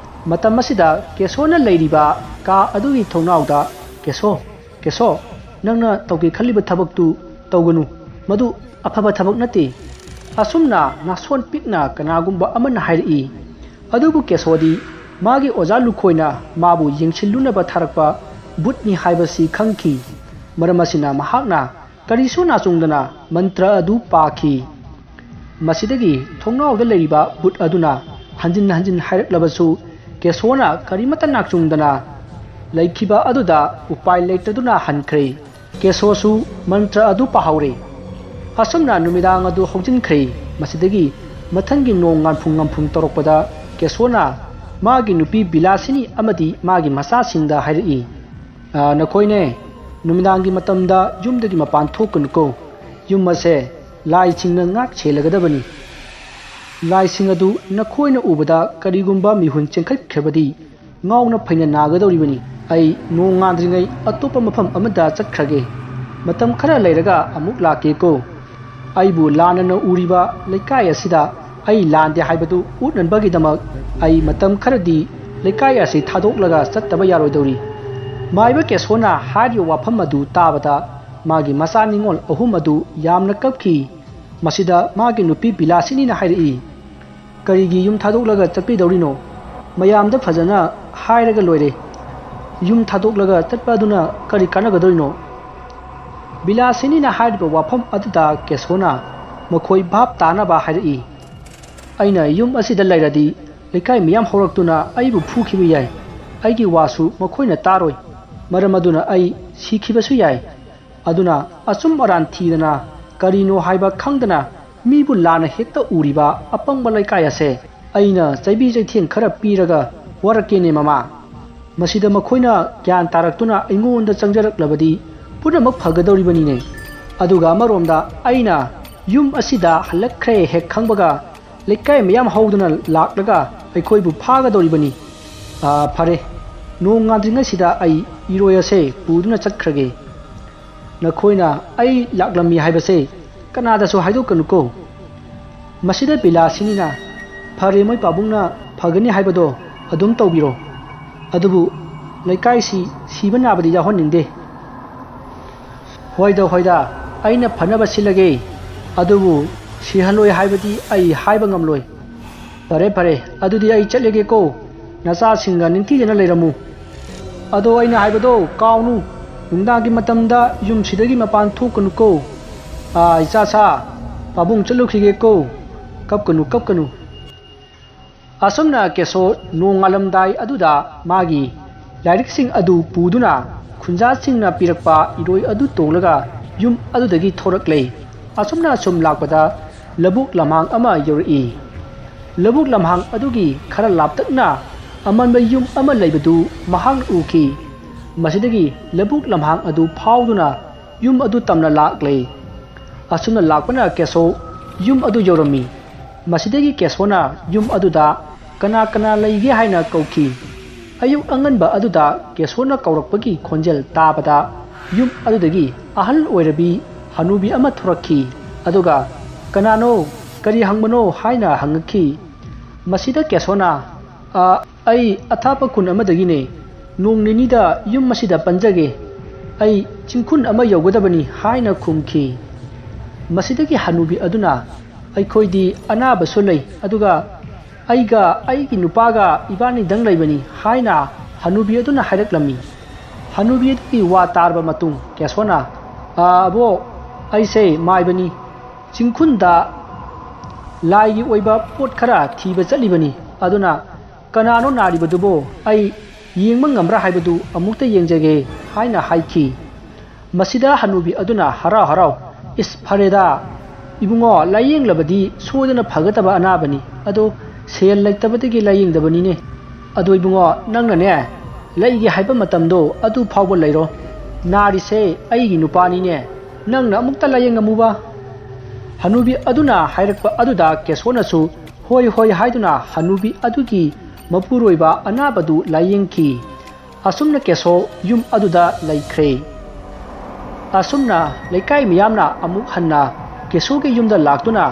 ꯃꯇꯝ ꯑꯁꯤꯗ ꯀꯦꯁꯣꯅ ꯂꯩꯔꯤꯕ ꯀꯥ ꯑꯗꯨꯒꯤ ꯊꯣꯡꯅꯥꯎꯗ ꯀꯦꯁꯣ ꯅꯪꯅ ꯇꯧꯒꯦ ꯈꯜꯂꯤꯕ ꯊꯕꯛꯇꯨ ꯇꯧꯒꯅꯨ ꯃꯗꯨ ꯑꯐꯕ ꯊꯕꯛ ꯅꯠꯇꯦ ꯑꯁꯨꯝꯅ ꯅꯥꯁꯣꯟ ꯄꯤꯛꯅ ꯀꯅꯥꯒꯨꯝꯕ ꯑꯃꯅ ꯍꯥꯏꯔꯛꯏ ꯑꯗꯨꯕꯨ ꯀꯦꯁꯣꯗꯤ ꯃꯥꯒꯤ ꯑꯣꯖꯥ ꯂꯨꯈꯣꯏꯅ ꯃꯥꯕꯨ ꯌꯦꯡꯁꯤꯜꯂꯨꯅꯕ ꯊꯥꯔꯛꯄ ꯕꯨꯠꯅꯤ ꯍꯥꯏꯕꯁꯤ ꯈꯪꯈꯤ ꯃꯔꯝ ꯑꯁꯤꯅ ꯃꯍꯥꯛꯅ ꯀꯔꯤꯁꯨ ꯅꯥꯆꯨꯡꯗꯅ ꯃꯟꯇ꯭ꯔ ꯑꯗꯨ ꯄꯥꯈꯤ꯫ ꯃꯁꯤꯗꯒꯤ ꯊꯣꯡꯅꯥꯎꯗ ꯂꯩꯔꯤꯕ ꯕꯨꯠ ꯑꯗꯨꯅ ꯍꯟꯖꯤꯟ ꯍꯟꯖꯤꯟ ꯍꯥꯏꯔꯛꯂꯕꯁꯨ ꯀꯦꯁꯣꯅ ꯀꯔꯤꯃꯠꯇ ꯅꯥꯆꯨꯡꯗꯅ ꯂꯩꯈꯤꯕ ꯑꯗꯨꯗ ꯎꯄꯥꯏ ꯂꯩꯇꯗꯨꯅ ꯍꯟꯈ꯭ꯔꯦ꯫ ꯀꯦꯁꯣꯁꯨ ꯃꯟꯇ꯭ꯔ ꯑꯗꯨ ꯄꯥꯍꯧꯔꯦ꯫ ꯑꯁꯨꯝꯅ ꯅꯨꯃꯤꯗꯥꯡ ꯑꯗꯨ ꯍꯧꯖꯤꯟꯈ꯭ꯔꯦ꯫ ꯃꯁꯤꯗꯒꯤ ꯃꯊꯪꯒꯤ ꯅꯣꯡ ꯉꯥꯟꯐꯨꯡ ꯇꯧꯔꯛꯄꯗ ꯀꯦꯁꯣꯅ ꯃꯥꯒꯤ ꯅꯨꯄꯤ ꯕꯤꯂꯥꯁꯤꯅꯤ ꯑꯃꯗꯤ ꯃꯥꯒꯤ ꯃꯆꯥꯁꯤꯡꯗ ꯍꯥꯏꯔꯛꯏ, ꯅꯈꯣꯏꯅꯦ ꯅꯨꯃꯤꯗꯥꯡꯒꯤ ꯃꯇꯝꯗ ꯌꯨꯝꯗꯒꯤ ꯃꯄꯥꯟ ꯊꯣꯛꯀꯅꯨꯀꯣ꯫ ꯌꯨꯝ ꯑꯁꯦ ꯂꯥꯏꯁꯤꯡꯅ ꯉꯥꯛ ꯁꯦꯜꯂꯒꯗꯕꯅꯤ꯫ ꯂꯥꯏꯁꯤꯡ ꯑꯗꯨ ꯅꯈꯣꯏꯅ ꯎꯕꯗ ꯀꯔꯤꯒꯨꯝꯕ ꯃꯤꯍꯨꯟ ꯆꯦꯟꯈꯠꯈ꯭ꯔꯕꯗꯤ ꯉꯥꯎꯅ ꯐꯩꯅ ꯅꯥꯒꯗꯧꯔꯤꯕꯅꯤ꯫ ꯑꯩ ꯅꯣꯡ ꯉꯥꯟꯗ꯭ꯔꯤꯉꯩ ꯑꯇꯣꯞꯄ ꯃꯐꯝ ꯑꯃꯗ ꯆꯠꯈ꯭ꯔꯒꯦ꯫ ꯃꯇꯝ ꯈꯔ ꯂꯩꯔꯒ ꯑꯃꯨꯛ ꯂꯥꯛꯀꯦꯀꯣ꯫ ꯑꯩꯕꯨ ꯂꯥꯟꯅ ꯎꯔꯤꯕ ꯂꯩꯀꯥꯏ ꯑꯁꯤꯗ ꯑꯩ ꯂꯥꯟꯗꯦ ꯍꯥꯏꯕꯗꯨ ꯎꯠꯅꯕꯒꯤꯗꯃꯛ ꯑꯩ ꯃꯇꯝ ꯈꯔꯗꯤ ꯂꯩꯀꯥꯏ ꯑꯁꯤ ꯊꯥꯗꯣꯛꯂꯒ ꯆꯠꯇꯕ ꯌꯥꯔꯣꯏꯗꯧꯔꯤ꯫ ꯃꯥꯏꯕ ꯀꯦꯁꯣꯅ ꯍꯥꯏꯔꯤꯕ ꯋꯥꯐꯝ ꯑꯗꯨ ꯇꯥꯕꯗ ꯃꯥꯒꯤ ꯃꯆꯥ ꯅꯤꯡꯉꯣꯜ ꯑꯍꯨꯝ ꯑꯗꯨ ꯌꯥꯝꯅ ꯀꯞꯈꯤ꯫ ꯃꯁꯤꯗ ꯃꯥꯒꯤ ꯅꯨꯄꯤ ꯕꯤꯂꯥꯁꯤꯅꯤꯅ ꯍꯥꯏꯔꯛꯏ, ꯀꯔꯤꯒꯤ ꯌꯨꯝ ꯊꯥꯗꯣꯛꯂꯒ ꯆꯠꯄꯤꯗꯧꯔꯤꯅꯣ? ꯃꯌꯥꯝꯗ ꯐꯖꯅ ꯍꯥꯏꯔꯒ ꯂꯣꯏꯔꯦ꯫ ꯌꯨꯝ ꯊꯥꯗꯣꯛꯂꯒ ꯆꯠꯄ ꯑꯗꯨꯅ ꯀꯔꯤ ꯀꯥꯟꯅꯒꯗꯧꯔꯤꯅꯣ? ꯕꯤꯂꯥꯁꯤꯅꯤꯅ ꯍꯥꯏꯔꯤꯕ ꯋꯥꯐꯝ ꯑꯗꯨꯗ ꯀꯦꯁꯣꯅ ꯃꯈꯣꯏ ꯚꯥꯞ ꯇꯥꯅꯕ ꯍꯥꯏꯔꯛꯏ, ꯑꯩꯅ ꯌꯨꯝ ꯑꯁꯤꯗ ꯂꯩꯔꯗꯤ ꯂꯩꯀꯥꯏ ꯃꯤꯌꯥꯝ ꯍꯧꯔꯛꯇꯨꯅ ꯑꯩꯕꯨ ꯐꯨꯈꯤꯕ ꯌꯥꯏ꯫ ꯑꯩꯒꯤ ꯋꯥꯁꯨ ꯃꯈꯣꯏꯅ ꯇꯥꯔꯣꯏ꯫ ꯃꯔꯝ ꯑꯗꯨꯅ ꯑꯩ ꯁꯤꯈꯤꯕꯁꯨ ꯌꯥꯏ꯫ ꯑꯗꯨꯅ ꯑꯆꯨꯝ ꯑꯔꯥꯟ ꯊꯤꯗꯅ ꯀꯔꯤꯅꯣ ꯍꯥꯏꯕ ꯈꯪꯗꯅ ꯃꯤꯕꯨ ꯂꯥꯟꯅ ꯍꯦꯛꯇ ꯎꯔꯤꯕ ꯑꯄꯪꯕ ꯂꯩꯀꯥꯏ ꯑꯁꯦ ꯑꯩꯅ ꯆꯩꯕꯤ ꯆꯩꯊꯦꯡ ꯈꯔ ꯄꯤꯔꯒ ꯋꯥꯔꯛꯀꯦꯅꯦ ꯃꯃꯥ꯫ ꯃꯁꯤꯗ ꯃꯈꯣꯏꯅ ꯒ꯭ꯌꯥꯟ ꯇꯥꯔꯛꯇꯨꯅ ꯑꯩꯉꯣꯟꯗ ꯆꯪꯖꯔꯛꯂꯕꯗꯤ ꯄꯨꯝꯅꯃꯛ ꯐꯒꯗꯧꯔꯤꯕꯅꯤꯅꯦ꯫ ꯑꯗꯨꯒ ꯑꯃꯔꯣꯝꯗ ꯑꯩꯅ ꯌꯨꯝ ꯑꯁꯤꯗ ꯍꯜꯂꯛꯈ꯭ꯔꯦ ꯍꯦꯛ ꯈꯪꯕꯒ ꯂꯩꯀꯥꯏ ꯃꯌꯥꯝ ꯍꯧꯗꯨꯅ ꯂꯥꯛꯂꯒ ꯑꯩꯈꯣꯏꯕꯨ ꯐꯥꯒꯗꯧꯔꯤꯕꯅꯤ꯫ ꯐꯔꯦ, ꯅꯣꯡ ꯉꯥꯟꯗ꯭ꯔꯤꯉꯩꯁꯤꯗ ꯑꯩ ꯏꯔꯣꯏ ꯑꯁꯦ ꯄꯨꯗꯨꯅ ꯆꯠꯈ꯭ꯔꯒꯦ꯫ ꯅꯈꯣꯏꯅ ꯑꯩ ꯂꯥꯛꯂꯝꯃꯤ ꯍꯥꯏꯕꯁꯦ ꯀꯅꯥꯗꯁꯨ ꯍꯥꯏꯗꯣꯛꯀꯅꯨꯀꯣ꯫ ꯃꯁꯤꯗ ꯕꯤꯂꯥꯁꯤꯅꯤꯅ, ꯐꯔꯦ, ꯃꯣꯏ ꯄꯥꯕꯨꯡꯅ ꯐꯒꯅꯤ ꯍꯥꯏꯕꯗꯣ ꯑꯗꯨꯝ ꯇꯧꯕꯤꯔꯣ꯫ ꯑꯗꯨꯕꯨ ꯂꯩꯀꯥꯏꯁꯤ ꯁꯤꯕ ꯅꯥꯕꯗꯤ ꯌꯥꯎꯍꯟꯅꯤꯡꯗꯦ꯫ ꯍꯣꯏꯗ ꯑꯩꯅ ꯐꯅꯕ ꯁꯤꯜꯂꯒꯦ꯫ ꯑꯗꯨꯕꯨ ꯁꯤꯍꯜꯂꯣꯏ ꯍꯥꯏꯕꯗꯤ ꯑꯩ ꯍꯥꯏꯕ ꯉꯝꯂꯣꯏ꯫ ꯐꯔꯦ, ꯑꯗꯨꯗꯤ ꯑꯩ ꯆꯠꯂꯒꯦꯀꯣ꯫ ꯅꯆꯥꯁꯤꯡꯒ ꯅꯤꯡꯊꯤꯖꯅ ꯂꯩꯔꯝꯃꯨ꯫ ꯑꯗꯣ ꯑꯩꯅ ꯍꯥꯏꯕꯗꯣ ꯀꯥꯎꯅꯨ, ꯅꯨꯡꯗꯥꯡꯒꯤ ꯃꯇꯝꯗ ꯌꯨꯝꯁꯤꯗꯒꯤ ꯃꯄꯥꯟ ꯊꯣꯛꯀꯅꯨꯀꯣ꯫ ꯏꯆꯥꯁꯥ, ꯄꯥꯕꯨꯡ ꯆꯠꯂꯨꯈꯤꯒꯦꯀꯣ꯫ ꯀꯞꯀꯅꯨ꯫ ꯑꯁꯨꯝꯅ ꯀꯦꯁꯣ ꯅꯣꯡ ꯉꯥꯜꯂꯝꯗꯥꯏ ꯑꯗꯨꯗ ꯃꯥꯒꯤ ꯂꯥꯏꯔꯤꯛꯁꯤꯡ ꯑꯗꯨ ꯄꯨꯗꯨꯅ ꯈꯨꯟꯖꯥꯁꯤꯡꯅ ꯄꯤꯔꯛꯄ ꯏꯔꯣꯏ ꯑꯗꯨ ꯇꯣꯡꯂꯒ ꯌꯨꯝ ꯑꯗꯨꯗꯒꯤ ꯊꯣꯔꯛꯂꯦ꯫ ꯑꯁꯨꯝꯅ ꯁꯨꯝ ꯂꯥꯛꯄꯗ ꯂꯧꯕꯨꯛ ꯂꯝꯍꯥꯡ ꯑꯃ ꯌꯧꯔꯛꯏ꯫ ꯂꯧꯕꯨꯛ ꯂꯝꯍꯥꯡ ꯑꯗꯨꯒꯤ ꯈꯔ ꯂꯥꯞꯇꯛꯅ ꯑꯃꯟꯕ ꯌꯨꯝ ꯑꯃ ꯂꯩꯕꯗꯨ ꯃꯍꯥꯛꯅ ꯎꯈꯤ꯫ ꯃꯁꯤꯗꯒꯤ ꯂꯧꯕꯨꯛ ꯂꯝꯍꯥꯡ ꯑꯗꯨ ꯐꯥꯎꯗꯨꯅ ꯌꯨꯝ ꯑꯗꯨ ꯇꯝꯅ ꯂꯥꯛꯂꯦ꯫ ꯑꯁꯨꯝꯅ ꯂꯥꯛꯄꯅ ꯀꯦꯁꯣ ꯌꯨꯝ ꯑꯗꯨ ꯌꯧꯔꯝꯃꯤ꯫ ꯃꯁꯤꯗꯒꯤ ꯀꯦꯁꯣꯅ ꯌꯨꯝ ꯑꯗꯨꯗ ꯀꯅꯥ ꯂꯩꯒꯦ ꯍꯥꯏꯅ ꯀꯧꯈꯤ꯫ ꯑꯌꯨꯛ ꯑꯉꯟꯕ ꯑꯗꯨꯗ ꯀꯦꯁꯣꯅ ꯀꯧꯔꯛꯄꯒꯤ ꯈꯣꯟꯖꯦꯜ ꯇꯥꯕꯗ ꯌꯨꯝ ꯑꯗꯨꯗꯒꯤ ꯑꯍꯜ ꯑꯣꯏꯔꯕꯤ ꯍꯅꯨꯕꯤ ꯑꯃ ꯊꯣꯔꯛꯈꯤ꯫ ꯑꯗꯨꯒ ꯀꯅꯥꯅꯣ, ꯀꯔꯤ ꯍꯪꯕꯅꯣ ꯍꯥꯏꯅ ꯍꯪꯉꯛꯈꯤ꯫ ꯃꯁꯤꯗ ꯀꯦꯁꯣꯅ, ꯑꯩ ꯑꯊꯥꯞꯄ ꯈꯨꯟ ꯑꯃꯗꯒꯤꯅꯦ꯫ ꯅꯣꯡ ꯅꯤꯅꯤꯗ ꯌꯨꯝ ꯑꯁꯤꯗ ꯄꯟꯖꯒꯦ꯫ ꯑꯩ ꯆꯤꯡꯈꯨꯟ ꯑꯃ ꯌꯧꯒꯗꯕꯅꯤ ꯍꯥꯏꯅ ꯈꯨꯝꯈꯤ꯫ ꯃꯁꯤꯗꯒꯤ ꯍꯅꯨꯕꯤ ꯑꯗꯨꯅ, ꯑꯩꯈꯣꯏꯗꯤ ꯑꯅꯥꯕꯁꯨ ꯂꯩ, ꯑꯗꯨꯒ ꯑꯩꯒ ꯑꯩꯒꯤ ꯅꯨꯄꯥꯒ ꯏꯕꯥꯅꯤꯗꯪ ꯂꯩꯕꯅꯤ ꯍꯥꯏꯅ ꯍꯅꯨꯕꯤ ꯑꯗꯨꯅ ꯍꯥꯏꯔꯛꯂꯝꯃꯤ꯫ ꯍꯅꯨꯕꯤ ꯑꯗꯨꯒꯤ ꯋꯥ ꯇꯥꯔꯕ ꯃꯇꯨꯡ ꯀꯦꯁꯣꯅ, ꯑꯕꯣꯛ, ꯑꯩꯁꯦ ꯃꯥꯏꯕꯅꯤ꯫ ꯆꯤꯡꯈꯨꯟꯗ ꯂꯥꯏꯒꯤ ꯑꯣꯏꯕ ꯄꯣꯠ ꯈꯔ ꯊꯤꯕ ꯆꯠꯂꯤꯕꯅꯤ꯫ ꯑꯗꯨꯅ ꯀꯅꯥꯅꯣ ꯅꯥꯔꯤꯕꯗꯨꯕꯣ ꯑꯩ ꯌꯦꯡꯕ ꯉꯝꯕ꯭ꯔꯥ ꯍꯥꯏꯕꯗꯨ ꯑꯃꯨꯛꯇ ꯌꯦꯡꯖꯒꯦ ꯍꯥꯏꯅ ꯍꯥꯏꯈꯤ꯫ ꯃꯁꯤꯗ ꯍꯅꯨꯕꯤ ꯑꯗꯨꯅ ꯍꯔꯥꯎ, ꯏꯁ, ꯐꯔꯦꯗ ꯏꯕꯨꯡꯉꯣ, ꯂꯥꯏꯌꯦꯡꯂꯕꯗꯤ ꯁꯣꯏꯗꯅ ꯐꯒꯗꯕ ꯑꯅꯥꯕꯅꯤ꯫ ꯑꯗꯣ ꯁꯦꯜ ꯂꯩꯇꯕꯗꯒꯤ ꯂꯥꯏꯌꯦꯡꯗꯕꯅꯤꯅꯦ꯫ ꯑꯗꯣ ꯏꯕꯨꯡꯉꯣ, ꯅꯪꯅꯅꯦ ꯂꯩꯒꯦ ꯍꯥꯏꯕ ꯃꯇꯝꯗꯣ ꯑꯗꯨ ꯐꯥꯎꯕ ꯂꯩꯔꯣ꯫ ꯅꯥꯔꯤꯁꯦ ꯑꯩꯒꯤ ꯅꯨꯄꯥꯅꯤꯅꯦ꯫ ꯅꯪꯅ ꯑꯃꯨꯛꯇ ꯂꯥꯏꯌꯦꯡꯉꯝꯃꯨꯕ꯫ ꯍꯅꯨꯕꯤ ꯑꯗꯨꯅ ꯍꯥꯏꯔꯛꯄ ꯑꯗꯨꯗ ꯀꯦꯁꯣꯅꯁꯨ ꯍꯣꯏ ꯍꯥꯏꯗꯨꯅ ꯍꯅꯨꯕꯤ ꯑꯗꯨꯒꯤ ꯃꯄꯨꯔꯣꯏꯕ ꯑꯅꯥꯕꯗꯨ ꯂꯥꯏꯌꯦꯡꯈꯤ꯫ ꯑꯁꯨꯝꯅ ꯀꯦꯁꯣ ꯌꯨꯝ ꯑꯗꯨꯗ ꯂꯩꯈ꯭ꯔꯦ꯫ ꯑꯁꯨꯝꯅ ꯂꯩꯀꯥꯏ ꯃꯤꯌꯥꯝꯅ ꯑꯃꯨꯛ ꯍꯟꯅ ꯀꯦꯁꯣꯒꯤ ꯌꯨꯝꯗ ꯂꯥꯛꯇꯨꯅ,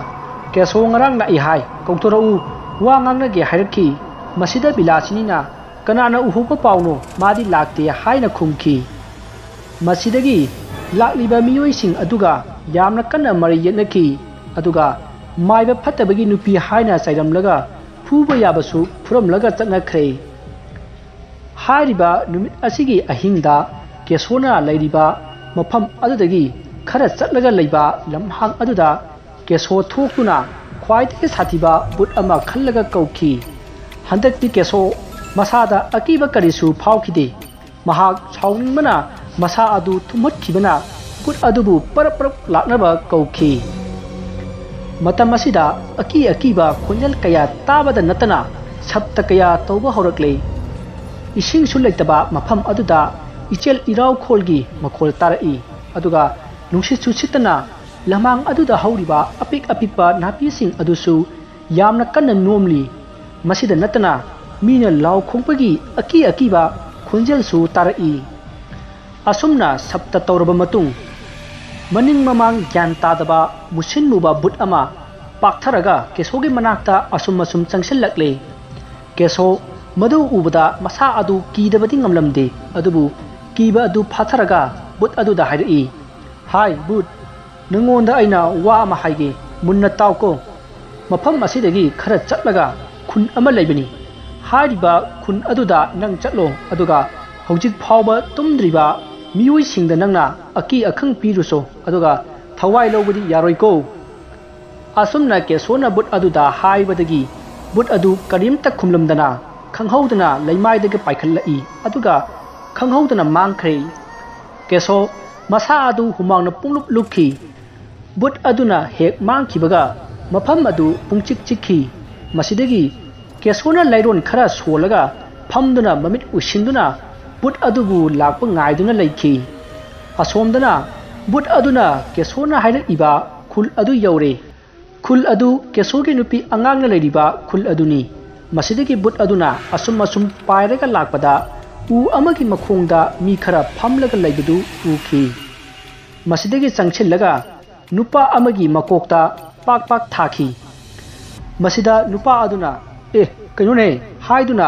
ꯀꯦꯁꯣ ꯉꯔꯥꯡ ꯂꯥꯛꯏ ꯍꯥꯏ, ꯀꯧꯊꯣꯔꯛꯎ, ꯋꯥ ꯉꯥꯡꯅꯒꯦ ꯍꯥꯏꯔꯛꯈꯤ꯫ ꯃꯁꯤꯗ ꯕꯤꯂꯥꯁꯤꯅꯤꯅ, ꯀꯅꯥꯅ ꯎꯍꯧꯕ ꯄꯥꯎꯅꯣ, ꯃꯥꯗꯤ ꯂꯥꯛꯇꯦ ꯍꯥꯏꯅ ꯈꯨꯝꯈꯤ꯫ ꯃꯁꯤꯗꯒꯤ ꯂꯥꯛꯂꯤꯕ ꯃꯤꯑꯣꯏꯁꯤꯡ ꯑꯗꯨꯒ ꯌꯥꯝꯅ ꯀꯟꯅ ꯃꯔꯩ ꯌꯦꯠꯅꯈꯤ꯫ ꯑꯗꯨꯒ ꯃꯥꯏꯕ ꯐꯠꯇꯕꯒꯤ ꯅꯨꯄꯤ ꯍꯥꯏꯅ ꯆꯩꯔꯝꯂꯒ ꯐꯨꯕ ꯌꯥꯕꯁꯨ ꯐꯨꯔꯝꯂꯒ ꯆꯠꯅꯈ꯭ꯔꯦ꯫ ꯍꯥꯏꯔꯤꯕ ꯅꯨꯃꯤꯠ ꯑꯁꯤꯒꯤ ꯑꯍꯤꯡꯗ ꯀꯦꯁꯣꯅ ꯂꯩꯔꯤꯕ ꯃꯐꯝ ꯑꯗꯨꯗꯒꯤ खरा चटलगा लैबा लम्हांग अदुदा केसो थोक्तुना ख्वाइदगी साथीबा बुट अमा खल्लगा कौखी हंदक्ति केसो मसादा अकीबा करिसु फावखिदे महाक छावनिंगबना मसा अदु थुमटखिबना बुट अदुबु परपरप लाक्नबा कौखी मतम असिदा अकीबा खोंजल कया ताबदा नतना सप्त कया तौबा हौरक्ले इसिंगसु लेतबा मफम अदुदा इचेल इराव खोलगी मखोल तारई अदुगा नुंसितसु सितना लमांग अदुदा हौरिबा अपिक अपिकपा नापीसिंग अदुसु यामना कन्ना नोमली मसिदा नतना मीना लाव खोंपगी अकीबा खोंजलसु तारई असुमना सप्त तौरबा मतुंग मनिंग ममांग ज्ञान तादबा मुसिनमुबा बुट अमा पाक्थरगा केसोगी मनाक्ता असुम चंगसिल्लक्ले केसो मदु उबदा मसा अदु कीदबदि ngamlamde अदुबु कीबा अदु फाथरगा बुट अदुदा हाइरई हाय बुट नंगोंदा अइना वा अमा हाइगे मुन्ना तावको मफम असिदगी खरा चटलगा खुन अमा लैबनी हारिबा खुन अदुदा नंग चटलो अदुगा हौजिक फावबा तुमद्रिबा मियोई सिंगदा नंगना अकी अखंग पीरुसो अदुगा थवाई लौबदी यारोइको असुमना केसोना बुट अदुदा हाइबदगी बुट अदु करीमता खुमलमदना खंगहौदना लैमाइदगे पाइखल्लई अदुगा खंगहौदना मांगख्रे केसो मसा अदु हुमांगना पुंगलुप लुखी बुट अदुना हेक मांगखिबगा मफम अदु पुंचिक चिखी मसिदगी केसोना लैरोन खरा सोलगा फमदुना ममित उसिंदुना बुट अदुबु लाकप ngaiduna लैखी असोमदना बुट अदुना केसोना हाइर इबा खुल अदु यौरे खुल अदु केसोगे नुपी अंगांगना लैरिबा खुल अदुनी मसिदगी बुट अदुना असुम पायरगा लाकपदा उ अमगी मखोंगदा मी खरा फमलगा लैबदु उखी मसिदगी चंगसिल्लगा नुपा अमगी मकोकता पाक थाखी मसिदा नुपा अदुना कइनोने हाइदुना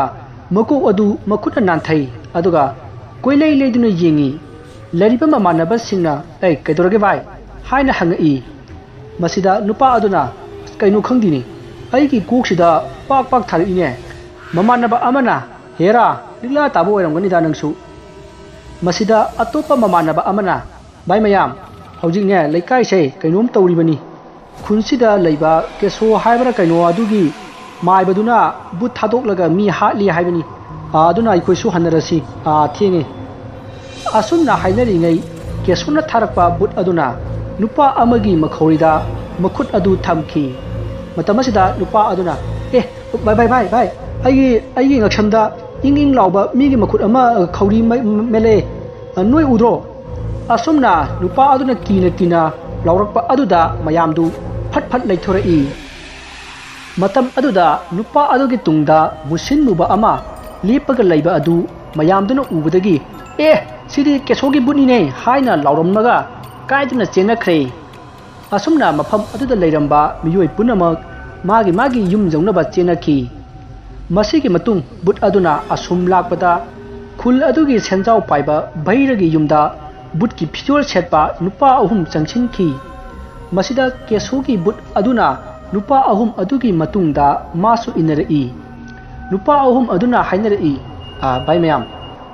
मकोक अदु मखुना नांथै अदुगा कोइलै लेदुना येंगी लरिबा ममानबसिंगना कइदोरगे भाई हाइना हंगई मसिदा नुपा अदुना कइनो खंगदिनी अइगी कोकसिदा पाक थारिने ममानबा अमना हेरा लिला ताबो ओरंगनिदा नंगसु मसिदा अतोपा ममानबा अमना भाई मयाम हौजिंगने लैकाइसे कइनोम तौरिबनी खुनसिदा लैबा केसो हाइबरा कइनो अदुगी माइबदुना बुत थादोकलगा मी हाटली हाइबनी अदुना अइखोइसु हनरसी थेंगे असुमना हाइनरिङै केसोना थारकपा बुट अदुना नुपा अमगी मखौरिदा मखुट अदु थमखी मतमसिदा नुपा अदुना भाई अइगी ngaksamda इंग लाउबा मीगी मखुट अमा खौरी मेले नोय उद्रो असुमना नुपा अदुना कीना लाउरकपा अदुदा मयामदु फट लैथोरई मतम अदुदा नुपा अदुगी तुंगदा मुसिनमुबा अमा लेपगा लैबा अदु मयामदुना उबदगी सिदी केसोगी बुटनीने हाइना लाउरमनगा कायदुना चेनख्रे असुमना मफम अदुदा लैरंबा मियोय पुनमक मागी युम जौनबा चेनखी मसिगी मतुंग बुट अदुना असुम लाकपदा खुल अदुगी सेंजाव पाइबा भैरगी युमदा बुटकी फिजोल सेटपा नुपा अहुम चंगसिनखी मसिदा केसोगी बुट अदुना नुपा अहुम अदुगी मतुंगदा मासु इनरई नुपा अहुम अदुना हाइनरई भाई मयाम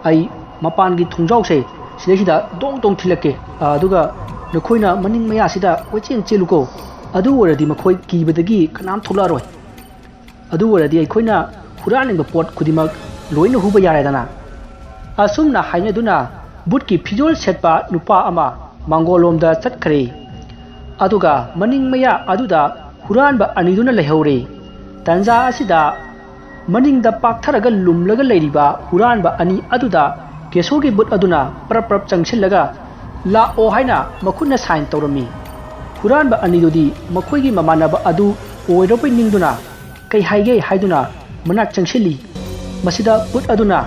आई मपानगी थुंजावसे सिदा दोंग थिलके अदुगा नखोइना मनिंग मया सिदा कोइचेन चेलुको अदु ओरदी मखोइ कीबदगी खनाम थोलारोय अदु ओरदी अइखोइना हुरानिंग पोट खुदिमक लोइना हुबा यारेदना असुमना हाइनदुना बुटकी फिजोल सेटपा नुपा अमा मांगोलोमदा चटखरे अदुगा मनिंग मया अदुदा हुरानबा अनिदुना लैहौरे तंजा असिदा मनिंगदा पाक्थरगा लुमलगा लैरिबा हुरानबा अनि अदुदा केसोगी बुट अदुना प्रप चंगसिल्लगा लाओ हाइना मखुना साइन तौरमी हुरानबा अनिदुदी मखोइगी ममानबा अदु ओइरोपै निंगदुना कई हाइगे हाइदुना मनाक चंगसिल्ली मसिदा बुट अदुना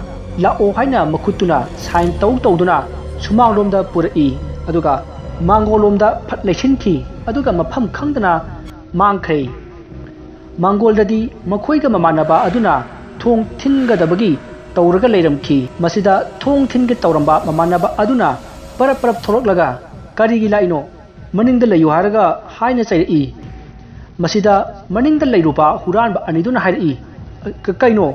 लाओ हाइना मखुतुना साइन तौदुना सुमांगलोमदा पुरई अदुगा मांगोलोमदा फट लैसिनखी अदुगा मफम खंगदना मांगख्रे मांगोलददी मखोइगा ममानबा अदुना थोंग थिनगदबगी तौरगा लैरमखी मसिदा थोंग थिनगे तौरंबा ममानबा अदुना परप थोरकलगा करिगी लाइनो मनिंगदा लैयो हारगा हाइना चैरई मसिदा मनिंगदा लैरुबा हुरानबा अनिदुना हाइरई कइनो